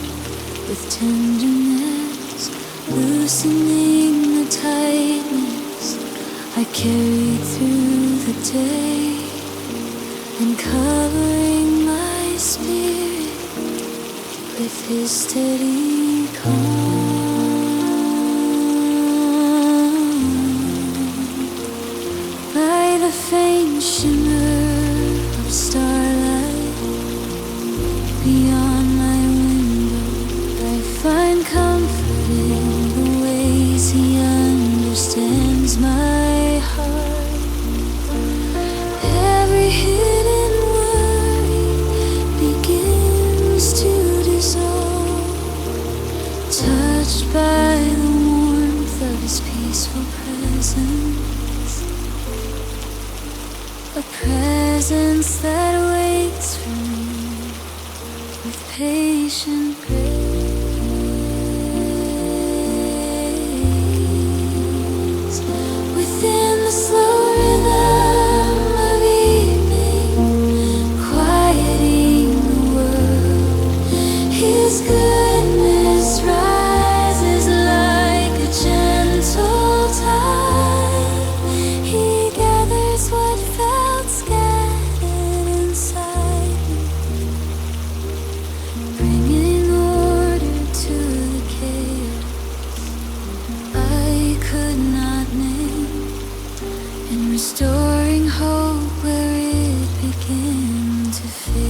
with tenderness, loosening the tightness I carried through the day. covering my spirit with his steady calm. By the faint shimmer of starlight beyond my window, I find comfort in the ways he understands my heart. Every hidden worry begins to dissolve, touched by the warmth of his peaceful presence, a presence that waits for me with patient grace. Within the slow rhythm of evening, quieting the world, his goodness rises like a gentle tide. He gathers what felt scattered inside me, bringing order to the chaos I could not name, and restoring hope where it began to fade.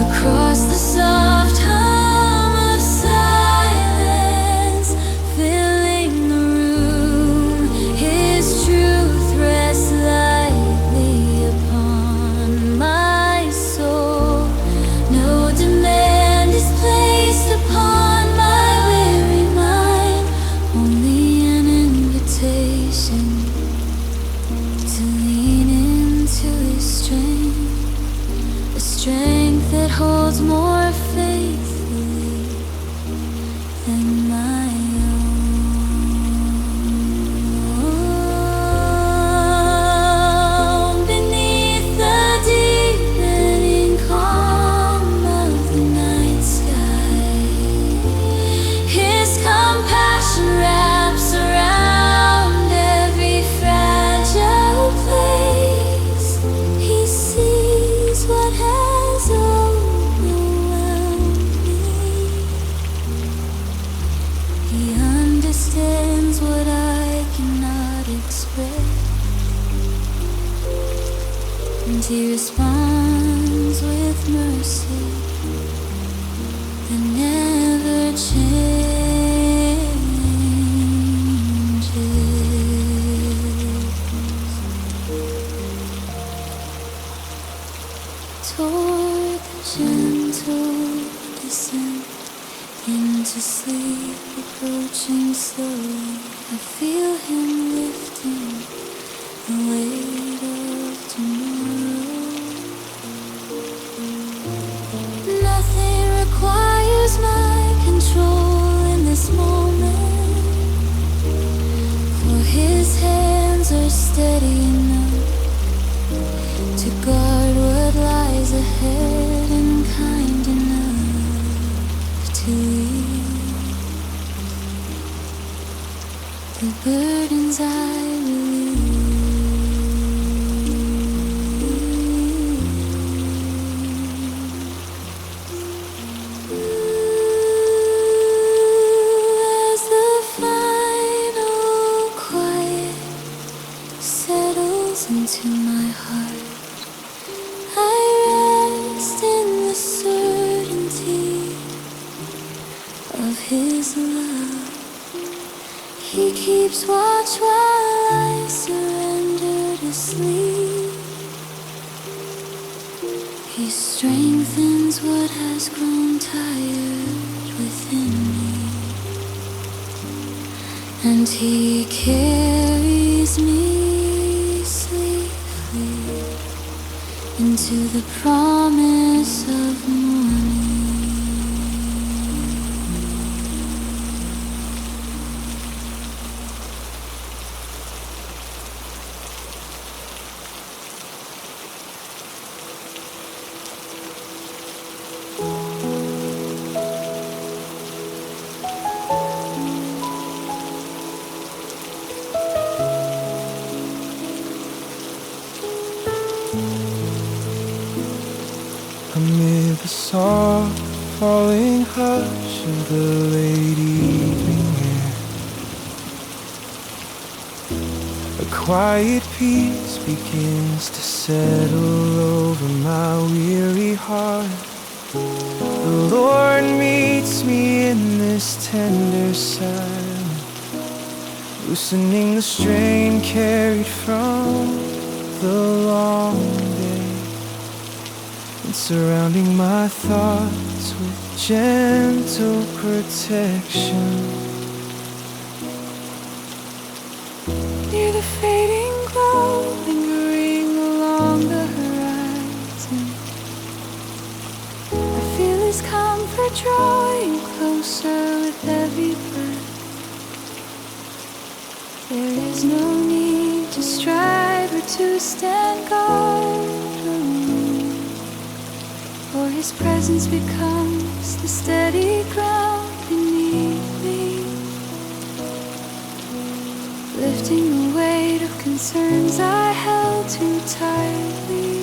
Across the soft hum of silence, filling the room, his truth rests lightly upon my soul. No demand is placed upon my weary mind, only an invitation to lean into his strength, a strength that holds more faithfully than my own. Beneath the deepening calm of the night sky, his compassion wraps around every fragile place. He sees what has overwhelmed me. He understands what I cannot express, and he responds with mercy that never changes. Toward the gentle descent into sleep approaching slowly, I feel him lifting the weight of tomorrow. Nothing requires my control in this moment, for his hands are steady enough to guard what lies ahead, and kind enough to ease the burdens I relieve. As the final quiet settles into my heart, I rest in the certainty of his love. He keeps watch while I surrender to sleep. He strengthens what has grown tired within me, and he carries me safely into the promise of morning. the soft falling hush of the late evening air. A quiet peace begins to settle over my weary heart. The Lord meets me in this tender silence, loosening the strain carried from the long day, and surrounding my thoughts with gentle protection. Near the fading glow, lingering along the horizon, I feel His comfort drawing closer with every breath. There is no need to strive or to stand guard alone, for His presence becomes the steady ground beneath me, lifting the weight of concerns I held too tightly.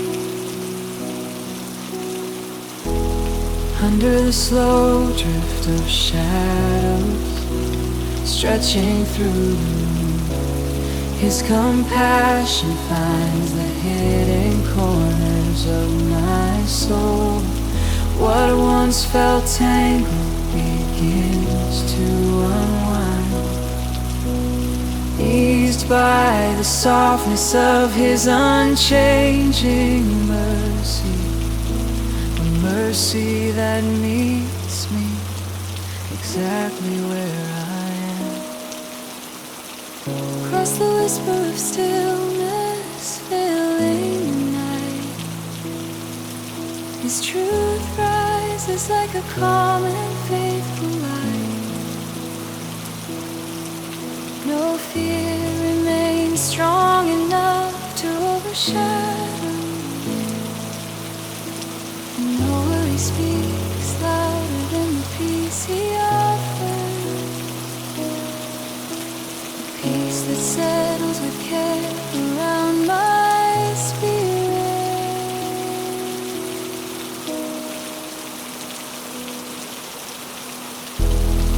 Under the slow drift of shadows stretching through, His compassion finds the hidden corners of my soul. What once felt tangled begins to unwind, eased by the softness of His unchanging mercy. A mercy that meets me exactly where I am. Across the whisper of stillness filling the night, His truth rises like a calm and faithful light. No fear remains strong enough to overshadow me, and no worry speaks louder than the peace He offers. Peace that settles with care around my spirit.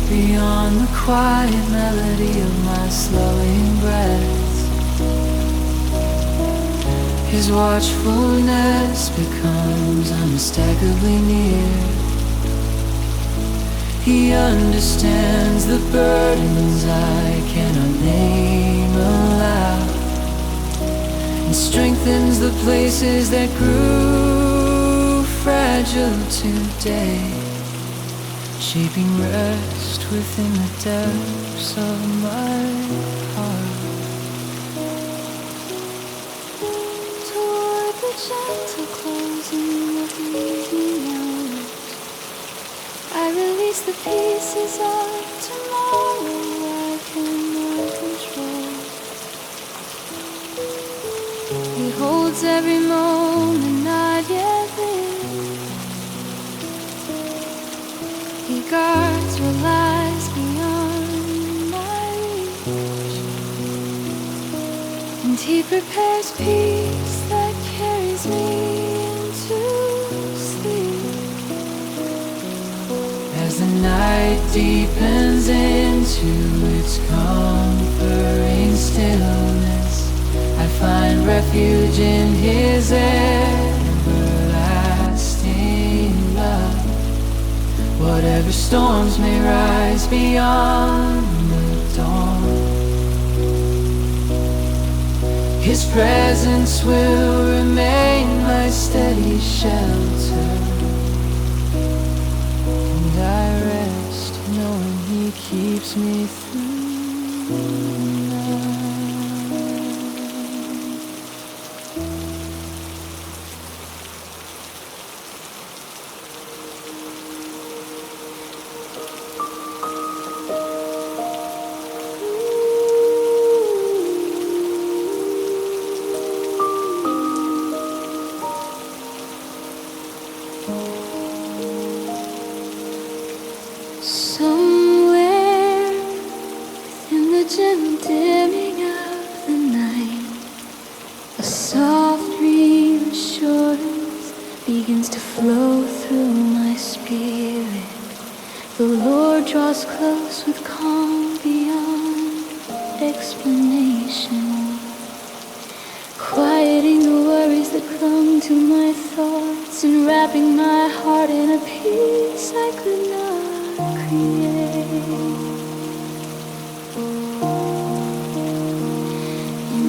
Beyond the quiet melody of my slowing breaths, His watchfulness becomes unmistakably near. He understands the burdens I cannot name aloud, and strengthens the places that grew fragile today, shaping rest within the depths of my heart. Toward the gentle closing of the evening hours, I release the pieces of tomorrow I cannot control. He holds every moment not yet lived. He guards what lies beyond my reach, and He prepares peace that carries me into sleep. As the night deepens into its comforting stillness, I find refuge in His everlasting love. Whatever storms may rise beyond the dawn, His presence will remain my steady shelter. And I rest knowing He keeps me through the night. Somewhere in the gentle flow through my spirit. The Lord draws close with calm beyond explanation, quieting the worries that clung to my thoughts and wrapping my heart in a peace I could not create.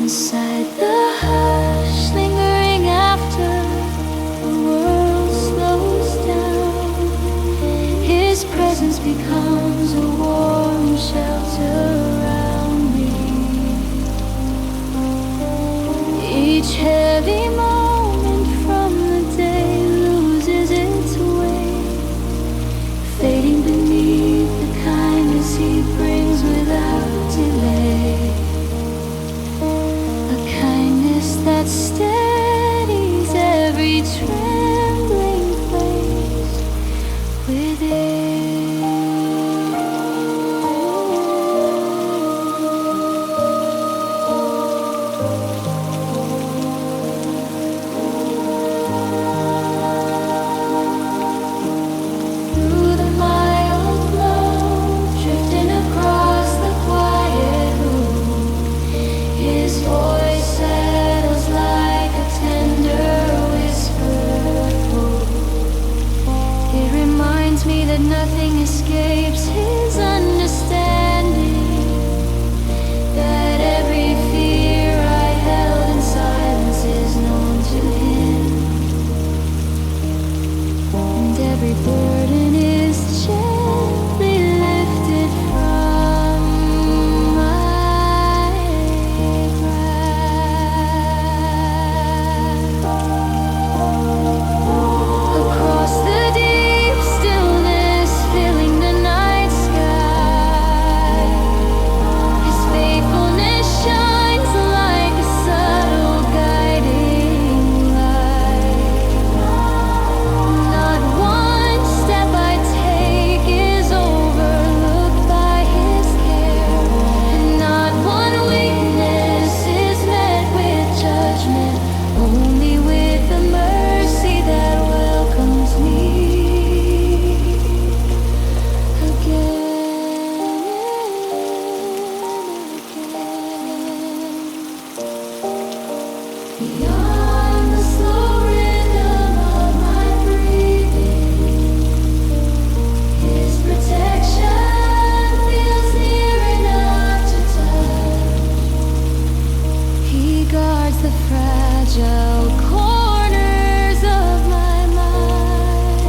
Inside the hush, lingering after the world slows down, His presence becomes a warm shelter around me. Each heavy moment from the day loses its weight, fading beneath the kindness He brings without delay. That steadies every trembling place within. Through the mild glow, drifting across the quiet room, His voice settles like a tender whisper. It reminds me that nothing escapes His understanding, that every fear I held in silence is known to Him, and every burden is gently lifted from my across the deep stillness, filling the night sky. His faithfulness shines like a subtle guiding light. Not one step I take is overlooked by His care, and not one weakness is met with judgment, only with the mercy that welcomes me again and again. Beyond the slow rhythm of my breathing, His protection feels near enough to touch. He guards the fragile corners of my mind.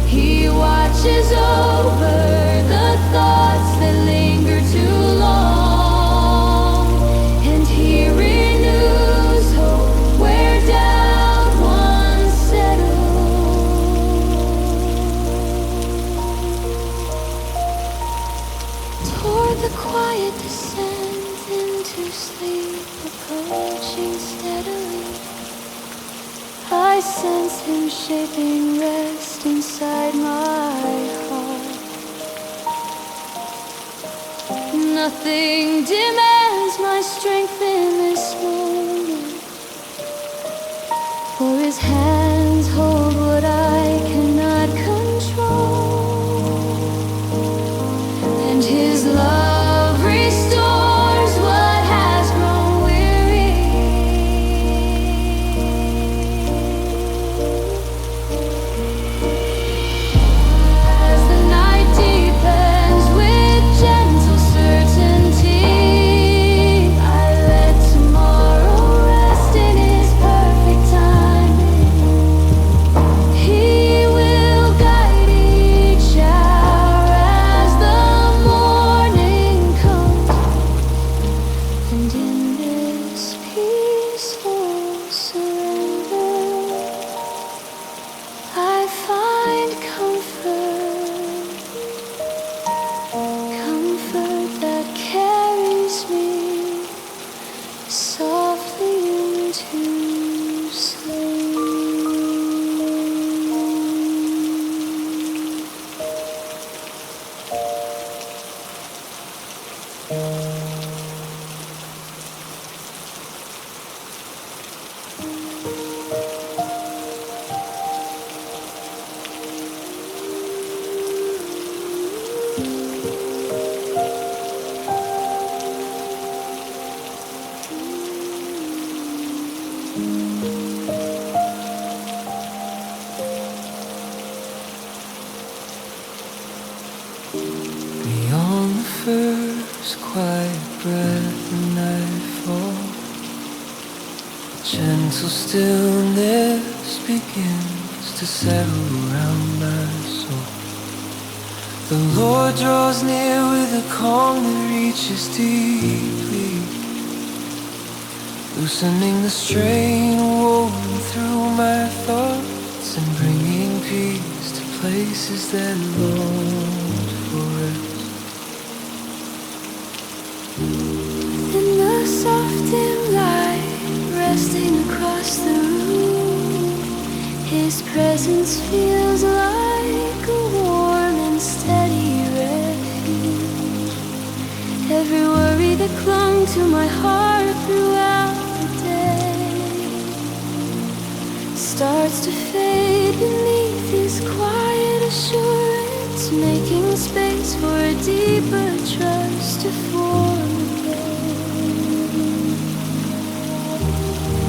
He watches over the thoughts that linger too long, and He renews hope where doubt once settled. Toward the quiet descent into sleep, approaching steadily, I sense Him shaping rest inside my heart. Nothing demands my strength in this moment, for His hands hold what I cannot control, and His love restores what has grown weary. As the night deepens with gentle certainty, I let tomorrow rest in His perfect timing. He will guide each hour as the morning comes, and in this peaceful surrender, I find comfort that carries me softly into sleep. nightfall. Gentle stillness begins to settle around my soul. The Lord draws near with a calm that reaches deeply, loosening the strain woven through my thoughts and bringing peace to places that longed for rest. In the soft dim light, resting across the room, His presence feels like a warm and steady refuge. Every worry that clung to my heart throughout the day starts to fade beneath His quiet assurance, making space for a deeper trust to form again.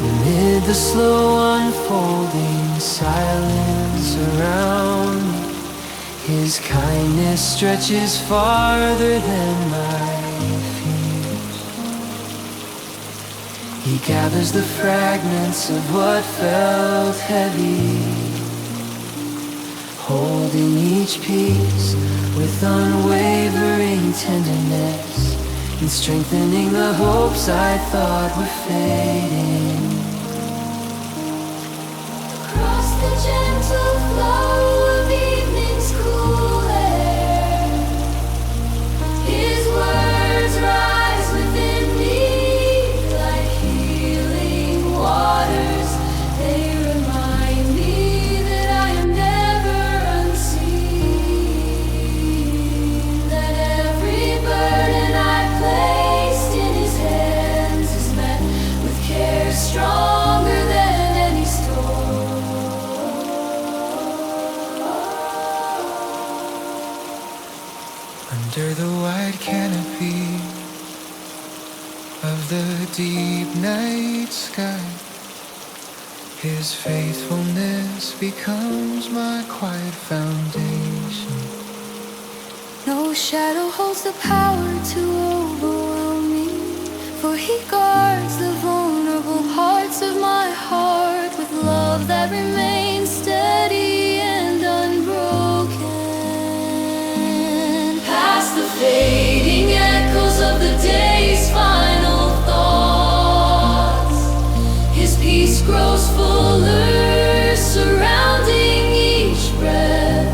Amid the slow unfolding silence around me, His kindness stretches farther than my fears. He gathers the fragments of what felt heavy, holding each piece with unwavering tenderness and strengthening the hopes I thought were fading. Across the gentle flow of evening's cool air, His words rise within me like healing waters. They remind me that I am never unseen, that every burden I placed in His hands is met with care stronger than any storm. Under the wide canopy of the deep night sky, His faithfulness becomes my quiet foundation. No shadow holds the power to overwhelm me, for He guards the vulnerable parts of my heart with love that remains steady and unbroken. Past the fading echoes of the day's final thoughts, His peace grows fuller, surrounding each breath.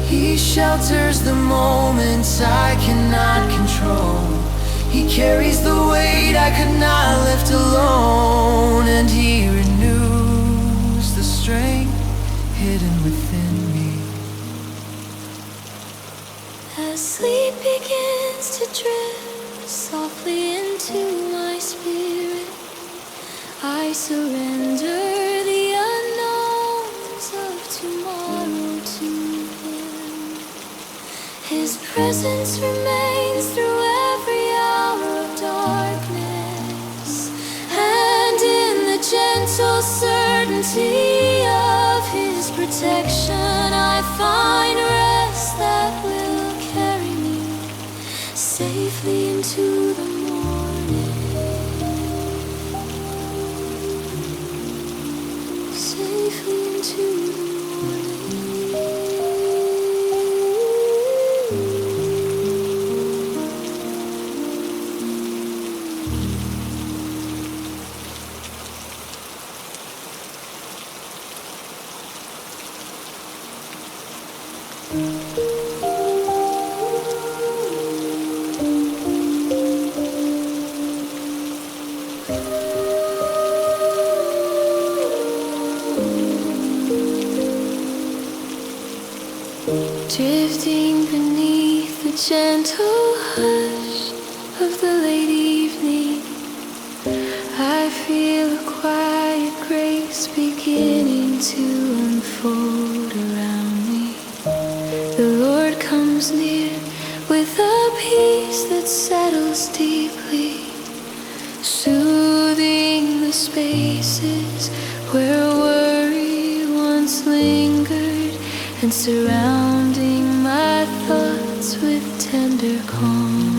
He shelters the moments I cannot control. He carries the weight I could not lift alone, and He renews the strength hidden within me. As sleep begins to drift softly into my spirit, I surrender the unknowns of tomorrow to Him. His presence remains through every hour of darkness, and in the gentle certainty of His protection, I find rest that will carry me safely into the morning. Safely into the drifting beneath the gentle hush of the late evening, I feel a quiet grace beginning to unfold around me. The Lord comes near with a peace that settles deeply, soothing the spaces where worry once lingered and surrounding my thoughts with tender calm.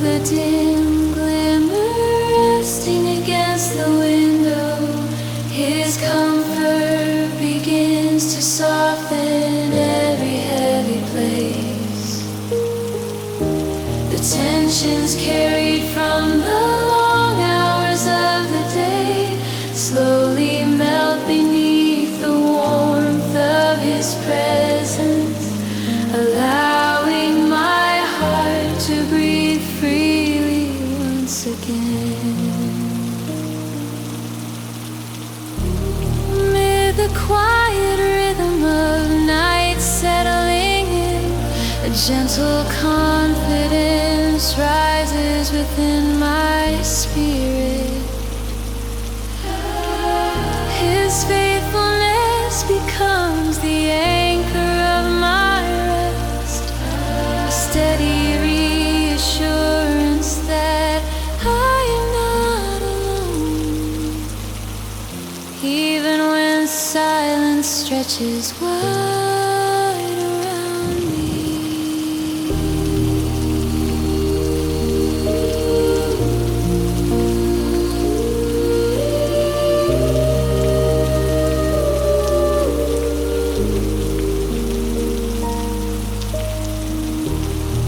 the dim glimmer resting against the window. His comfort begins to soften every heavy place. The tensions carried from the long hours of the day slowly melt beneath the warmth of his presence, allowing my heart to breathe freely once again. Amid the quiet rhythm of night settling in, a gentle confidence rises within my spirit. His faithfulness becomes the anchor of my rest, a steady reassurance that I am not alone, even when silence stretches wide around me.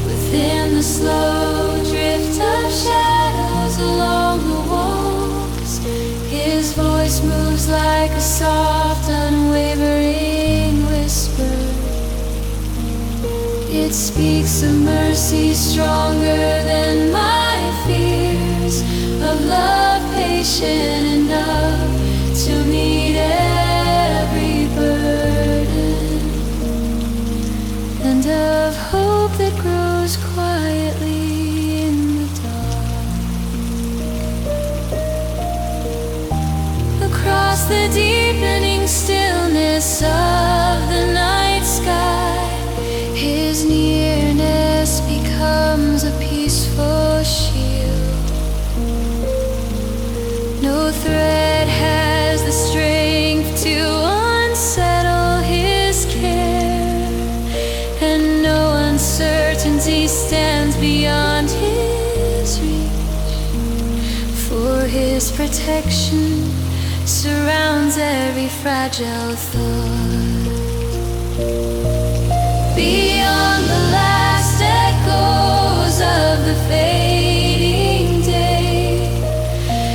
Within the slow drift of shadows along the walls, his voice moves like a soft, unwavering whisper. It speaks of mercy stronger than my fears, of love patient enough to meet every burden, and of hope that grows quietly in the dark. Across the deepening stillness of the night sky, his nearness becomes a peaceful shield. No threat has the strength to unsettle his care, and no uncertainty stands beyond his reach. For his protection surrounds every fragile thought. Beyond the last echoes of the fading day,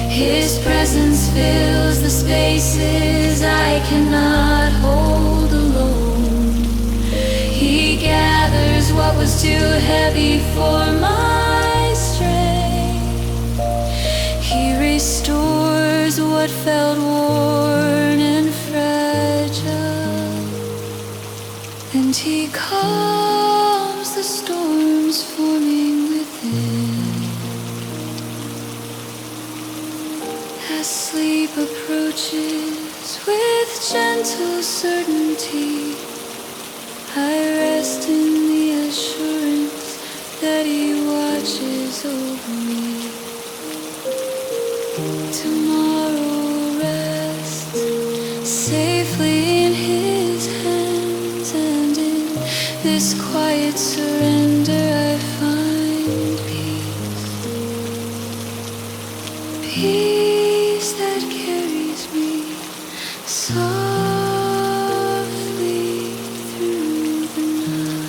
his presence fills the spaces I cannot hold alone. He gathers what was too heavy for my strength. He restores what felt worn and fragile, and he calms the storms forming within. As sleep approaches with gentle certainty, I rest in the assurance that he watches over me. Tomorrow rests safely in his hands, and in this quiet surrender I find peace. Peace that carries me softly through the night.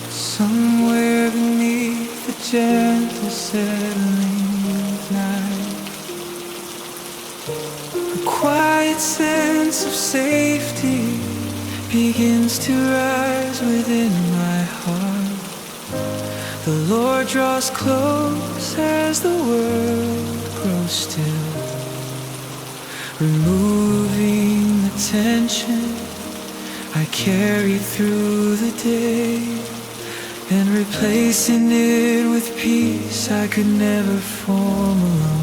Somewhere beneath the gentle settling of night, a quiet sense of safety begins to rise within my heart. The Lord draws close as the world grows still, removing the tension I carry through the day, and replacing it with peace I could never form alone.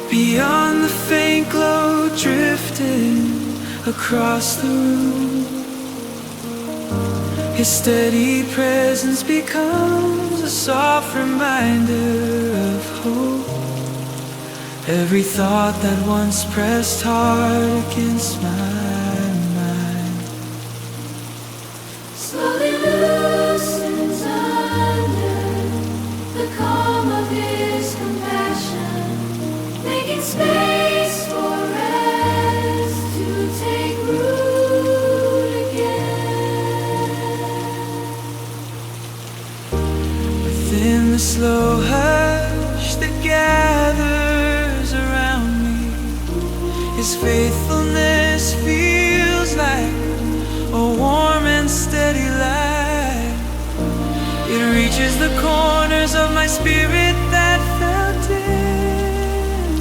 Beyond the faint glow drifting across the room, His steady presence becomes a soft reminder of hope. Every thought that once pressed hard against my mind slowly loosens under the calm of His compassion, making space for rest to take root again. within the slow hush that gathers around me. His faithfulness feels like a warm and steady light. It reaches the corners of my spirit that felt dim,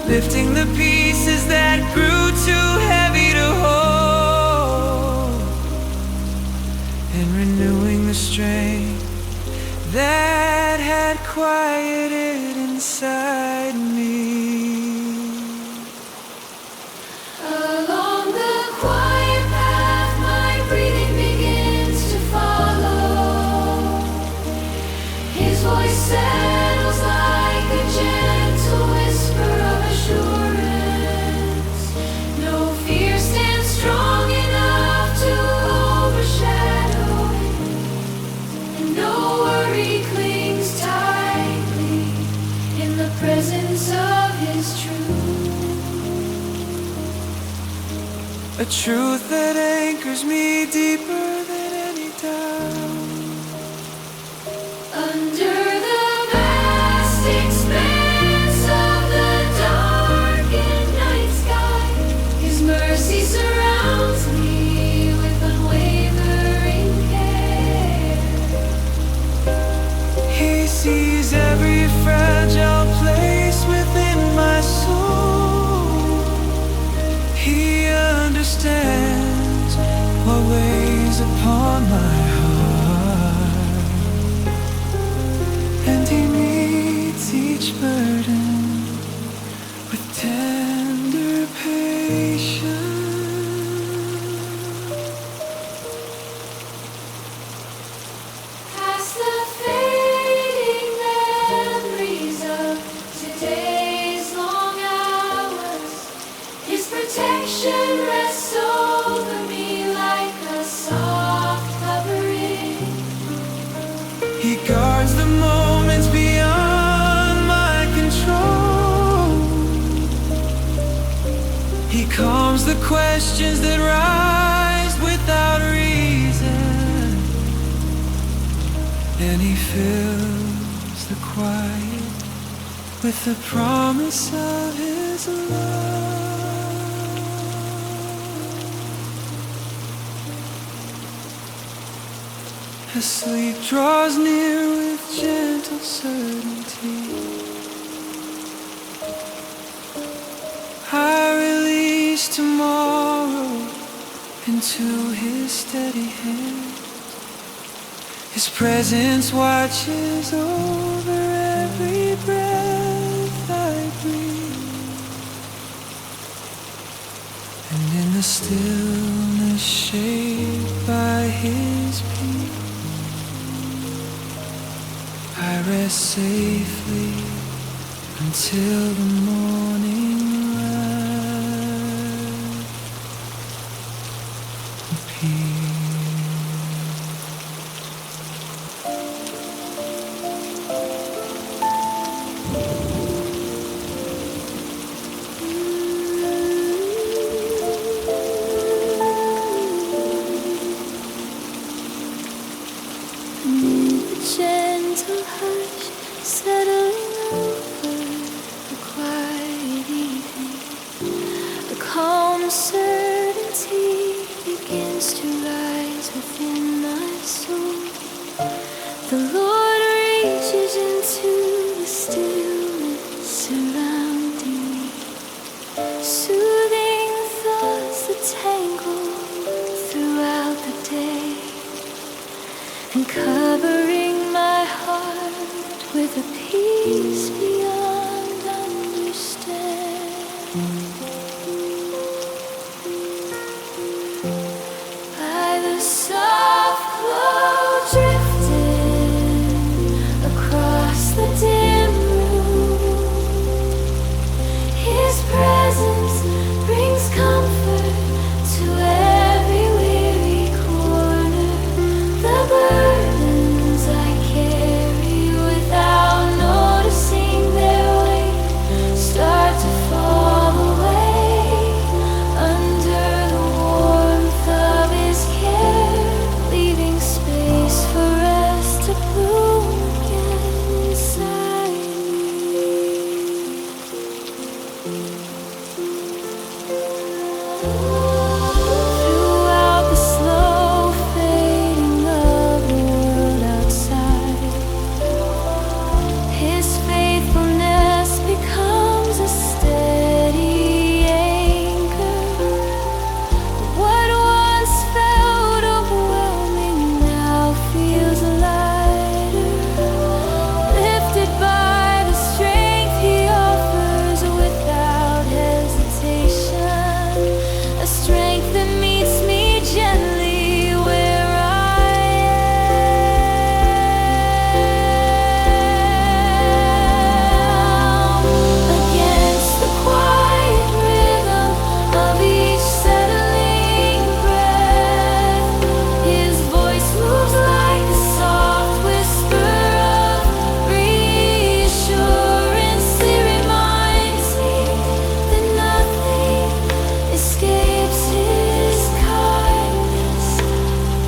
lifting the pieces that grew too heavy to hold, and renewing the strength that had quieted inside me. Along the quiet path, my breathing begins to follow. His voice settles like a gentle whisper of assurance. No fear stands strong enough to overshadow it, and no worry clings tightly in the presence of His truth. A truth that anchors me deeper than any doubt. Under the vast expanse of the darkened night sky, His mercy surrounds me with unwavering care. He sees every fragile place within my soul. He understands what weighs upon my heart, and He meets each burden with tender patience. Past the fading memories of today's long hours, His protection rests over me like a soft covering. He guards the moments beyond my control. He calms the questions that rise without reason, and He fills the quiet with the promise of His love. As sleep draws near with gentle certainty, I release tomorrow into His steady hand. His presence watches over every breath I breathe, and in the stillness shaped by His peace, I rest safely until the morning light Gentle hush settling over the quiet evening. A calm certainty begins to rise within my soul. The Lord reaches into the stillness surrounding me, soothing covering my heart with a peace beyond understanding. By the soft glow drifting across the dim room, His presence brings comfort to every weary corner. The burdens I carry without noticing their weight start to fall away under the warmth of His care, leaving space for rest to bloom again inside me. Throughout the slow fading of the world outside, His faithfulness becomes a steady anchor. What once felt overwhelming now feels lighter, lifted by the strength He offers without hesitation, a strength that meets me gently where I am. Against the quiet rhythm of each settling breath, His voice moves like a soft whisper of reassurance. It reminds me that nothing escapes His kindness,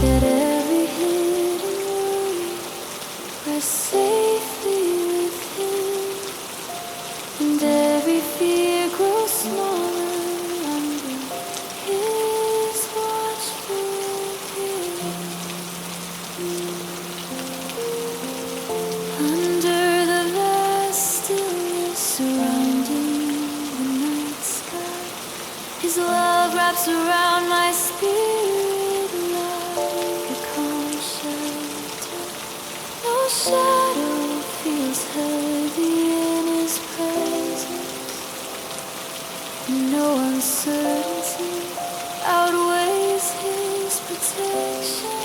that every hidden worry rests safely with Him, and every fear grows smaller under His watchful care. Under the vast stillness surrounding the night sky, His love wraps around my spirit like a calm shelter. No shadow feels heavy in His presence, no uncertainty outweighs His protection,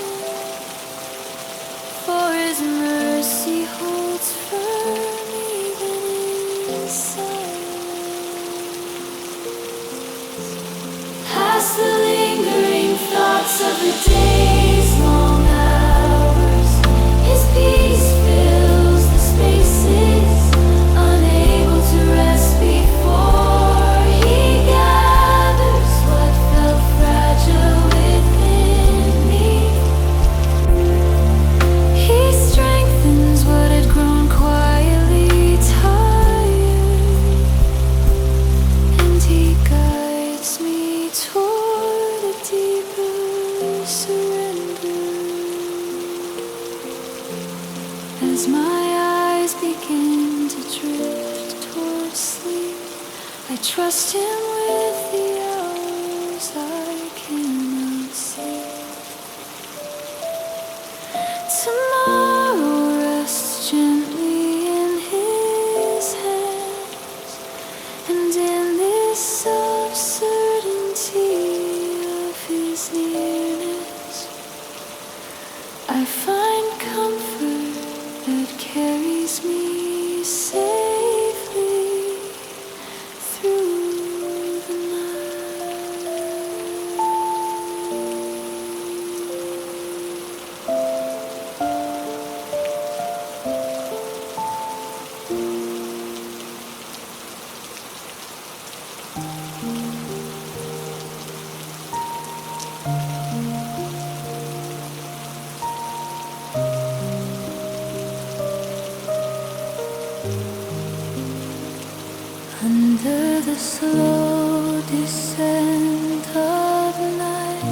for His mercy holds firm even in silence. Past the lingering thoughts of the day's long hours, His peace fills the spaces, unable to rest before He gathers what felt fragile within me. He strengthens what had grown quietly tired, and He guides me toward a deeper surrender. As my eyes begin to drift toward sleep, I trust Him with the hours I cannot see. Tomorrow rests gently in His hands, and in this uncertainty of His nearness, I find comfort that carries me safely through the under the slow descent of night,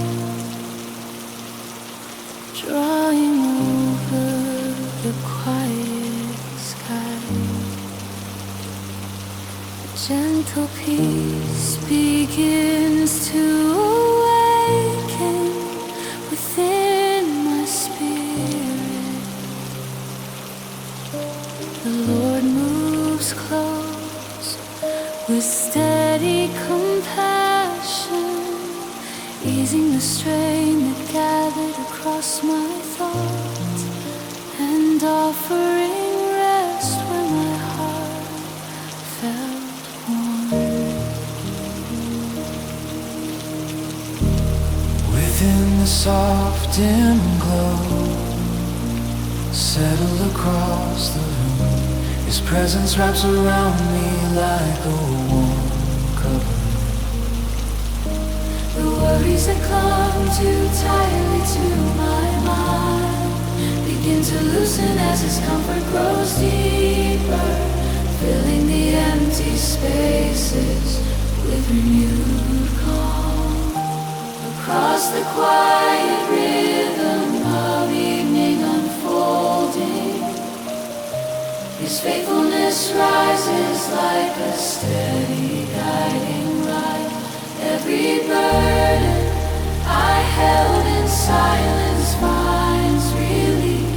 drawing over the quiet sky, a gentle peace begins to awaken within my spirit. with steady compassion, easing the strain that gathered across my thoughts, and offering rest where my heart felt warm. Within the soft dim glow, settled across the room, His presence wraps around me like a warm covering. The worries that clung too tightly to my mind begin to loosen as His comfort grows deeper, filling the empty spaces with renewed calm. Across the quiet rhythm of evening unfolding, His faithfulness rises like a steady guiding light. Every burden I held in silence finds relief,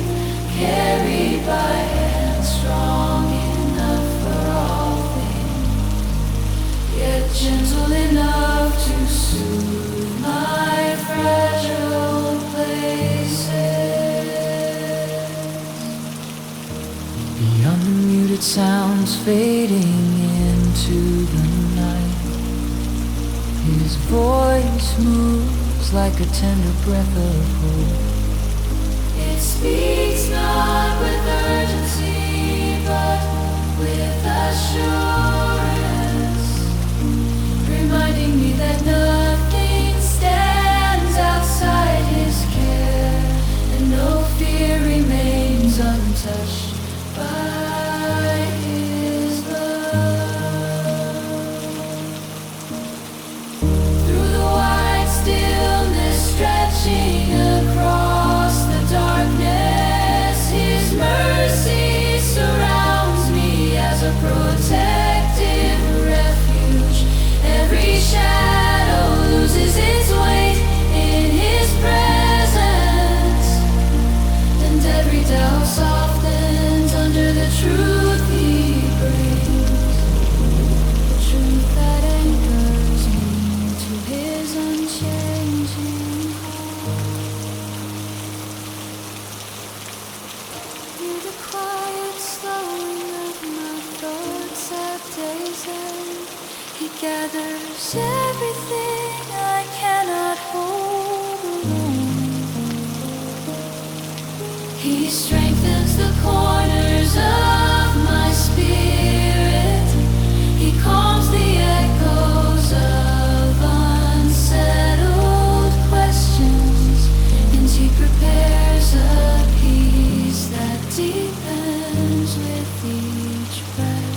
carried by hands strong enough for all things, yet gentle enough to soothe my fragile places. Beyond the muted sounds fading into the night, His voice moves like a tender breath of hope. It speaks not with urgency, but with assurance, reminding me that nothing stands outside His care, and no fear remains untouched by His love. Through the wide stillness stretching across the darkness, His mercy surrounds me as a protective refuge. Every shadow loses its weight in His presence, and every doubt softens under the truth He brings, the truth that anchors me to His unchanging heart. Hear the quiet slowing of my thoughts at day's end. He gathers everything I cannot hold alone. He strengthens the corners of my spirit. He calms the echoes of unsettled questions, and He prepares a peace that deepens with each breath.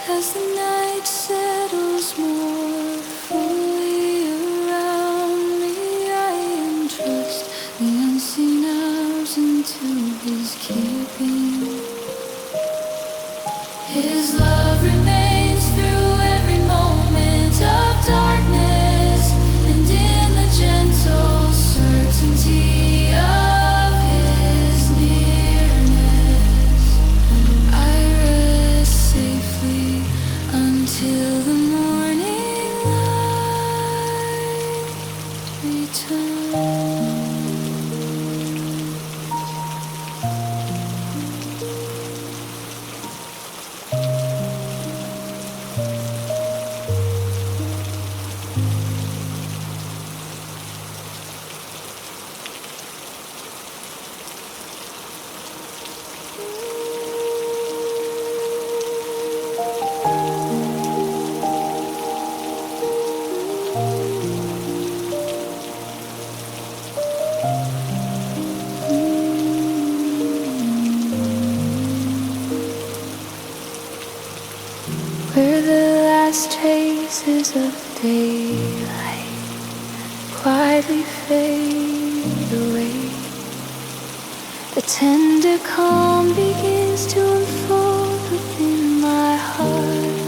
As the night settles more fully around me, I entrust the unseen hours into His keeping. His love remains through every moment of darkness, and in the gentle certainty of His nearness, I rest safely until the morning light returns. Where the last traces of daylight quietly fade away, the tender calm begins to unfold within my heart.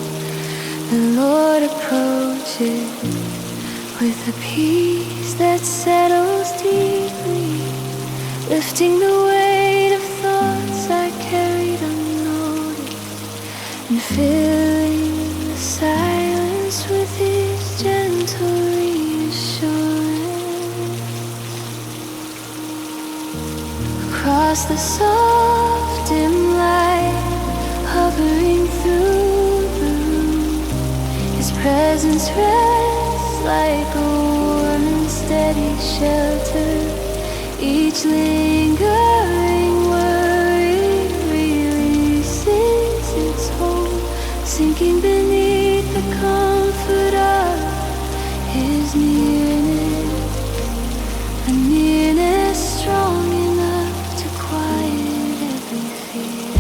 The Lord approaches with a peace that settles deeply, lifting the weight of thoughts I carried unnoticed. filling the silence with his gentle reassurance. Across the soft dim light, hovering through the room, his presence rests like a warm and steady shelter. Each lingering worry releases its hold, sinking beneath the comfort of his nearness, a nearness strong enough to quiet every fear.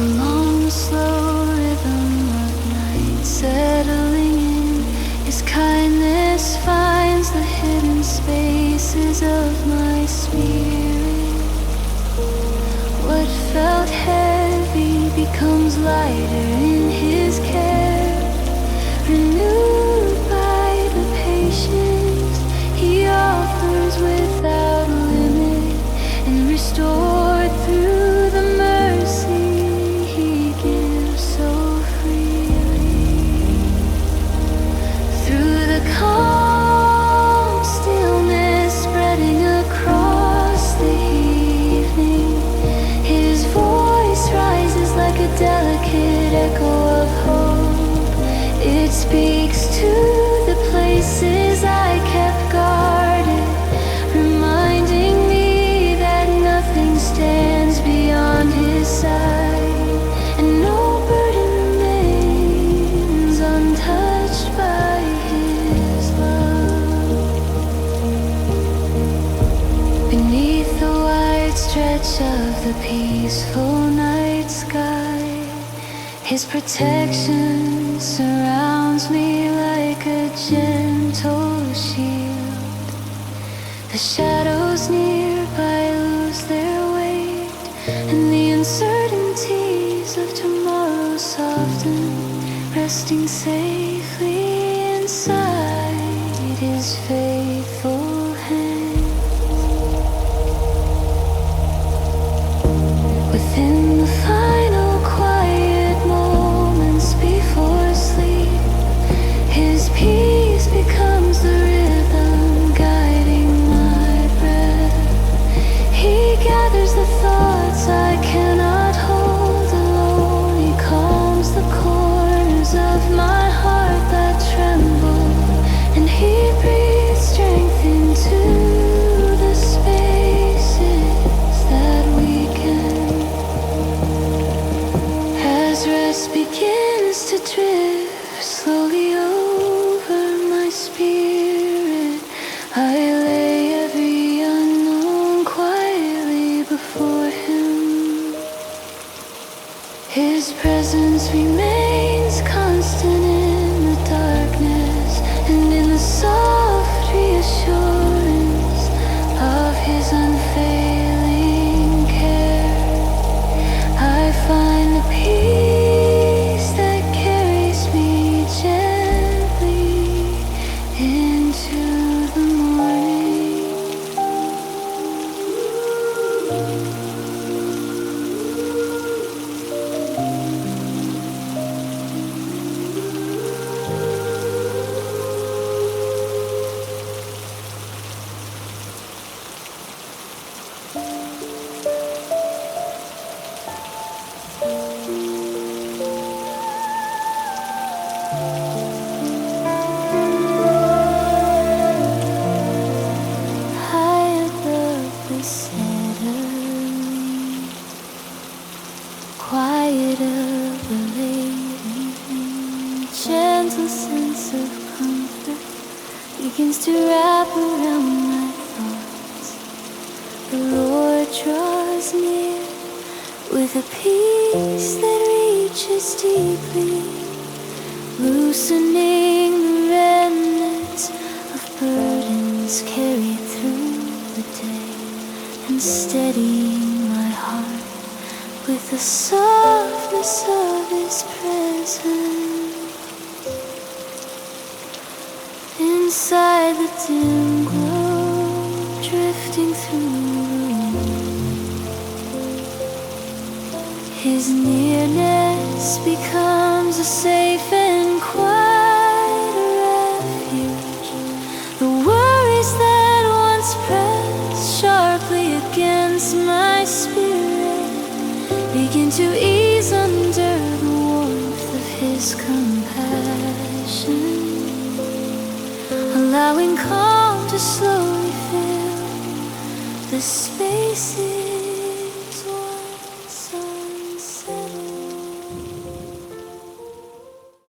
Along the slow rhythm of night, settling in, his kindness finds the hidden spaces of my spirit. What felt heavy becomes lighter in his care, renewed by the patience he offers without limit, and restored through the mercy he gives so freely. Through the calm stillness spreading across the evening, his voice rises like a delicate echo of hope. It speaks to the places I kept guarded, reminding me that nothing stands beyond his sight, and no burden remains untouched by his love. Beneath the wide stretch of the peaceful night sky, his protection surrounds me like a gentle shield. The shadows nearby lose their weight, and the uncertainties of tomorrow soften, resting safely inside his faithful hand. Within the final quiet moments before sleep, his peace becomes the rhythm guiding my breath. He gathers the thoughts I cannot hold alone. He calms the corners of my heart that tremble, and he breathes strength into the spaces that weaken. As rest begins to drift slowly over my spirit, I lay every unknown quietly before him. His presence remains constant in the darkness, and in the soft reassurance of his unfailing care, I find the peace that carries me gently into the morning. High above the settling, quiet of the late evening, gentle sense of comfort begins to wrap around my thoughts. The Lord draws near with a peace that reaches deeply, loosening the remnants of burdens carried through the day, and steadying my heart with the softness of his presence. presence. Inside the dim glow, drifting through the room, his nearness becomes a safe and quiet refuge. The worries that once pressed sharply against my spirit begin to ease under the warmth of his compassion, allowing calm to slowly fill the spaces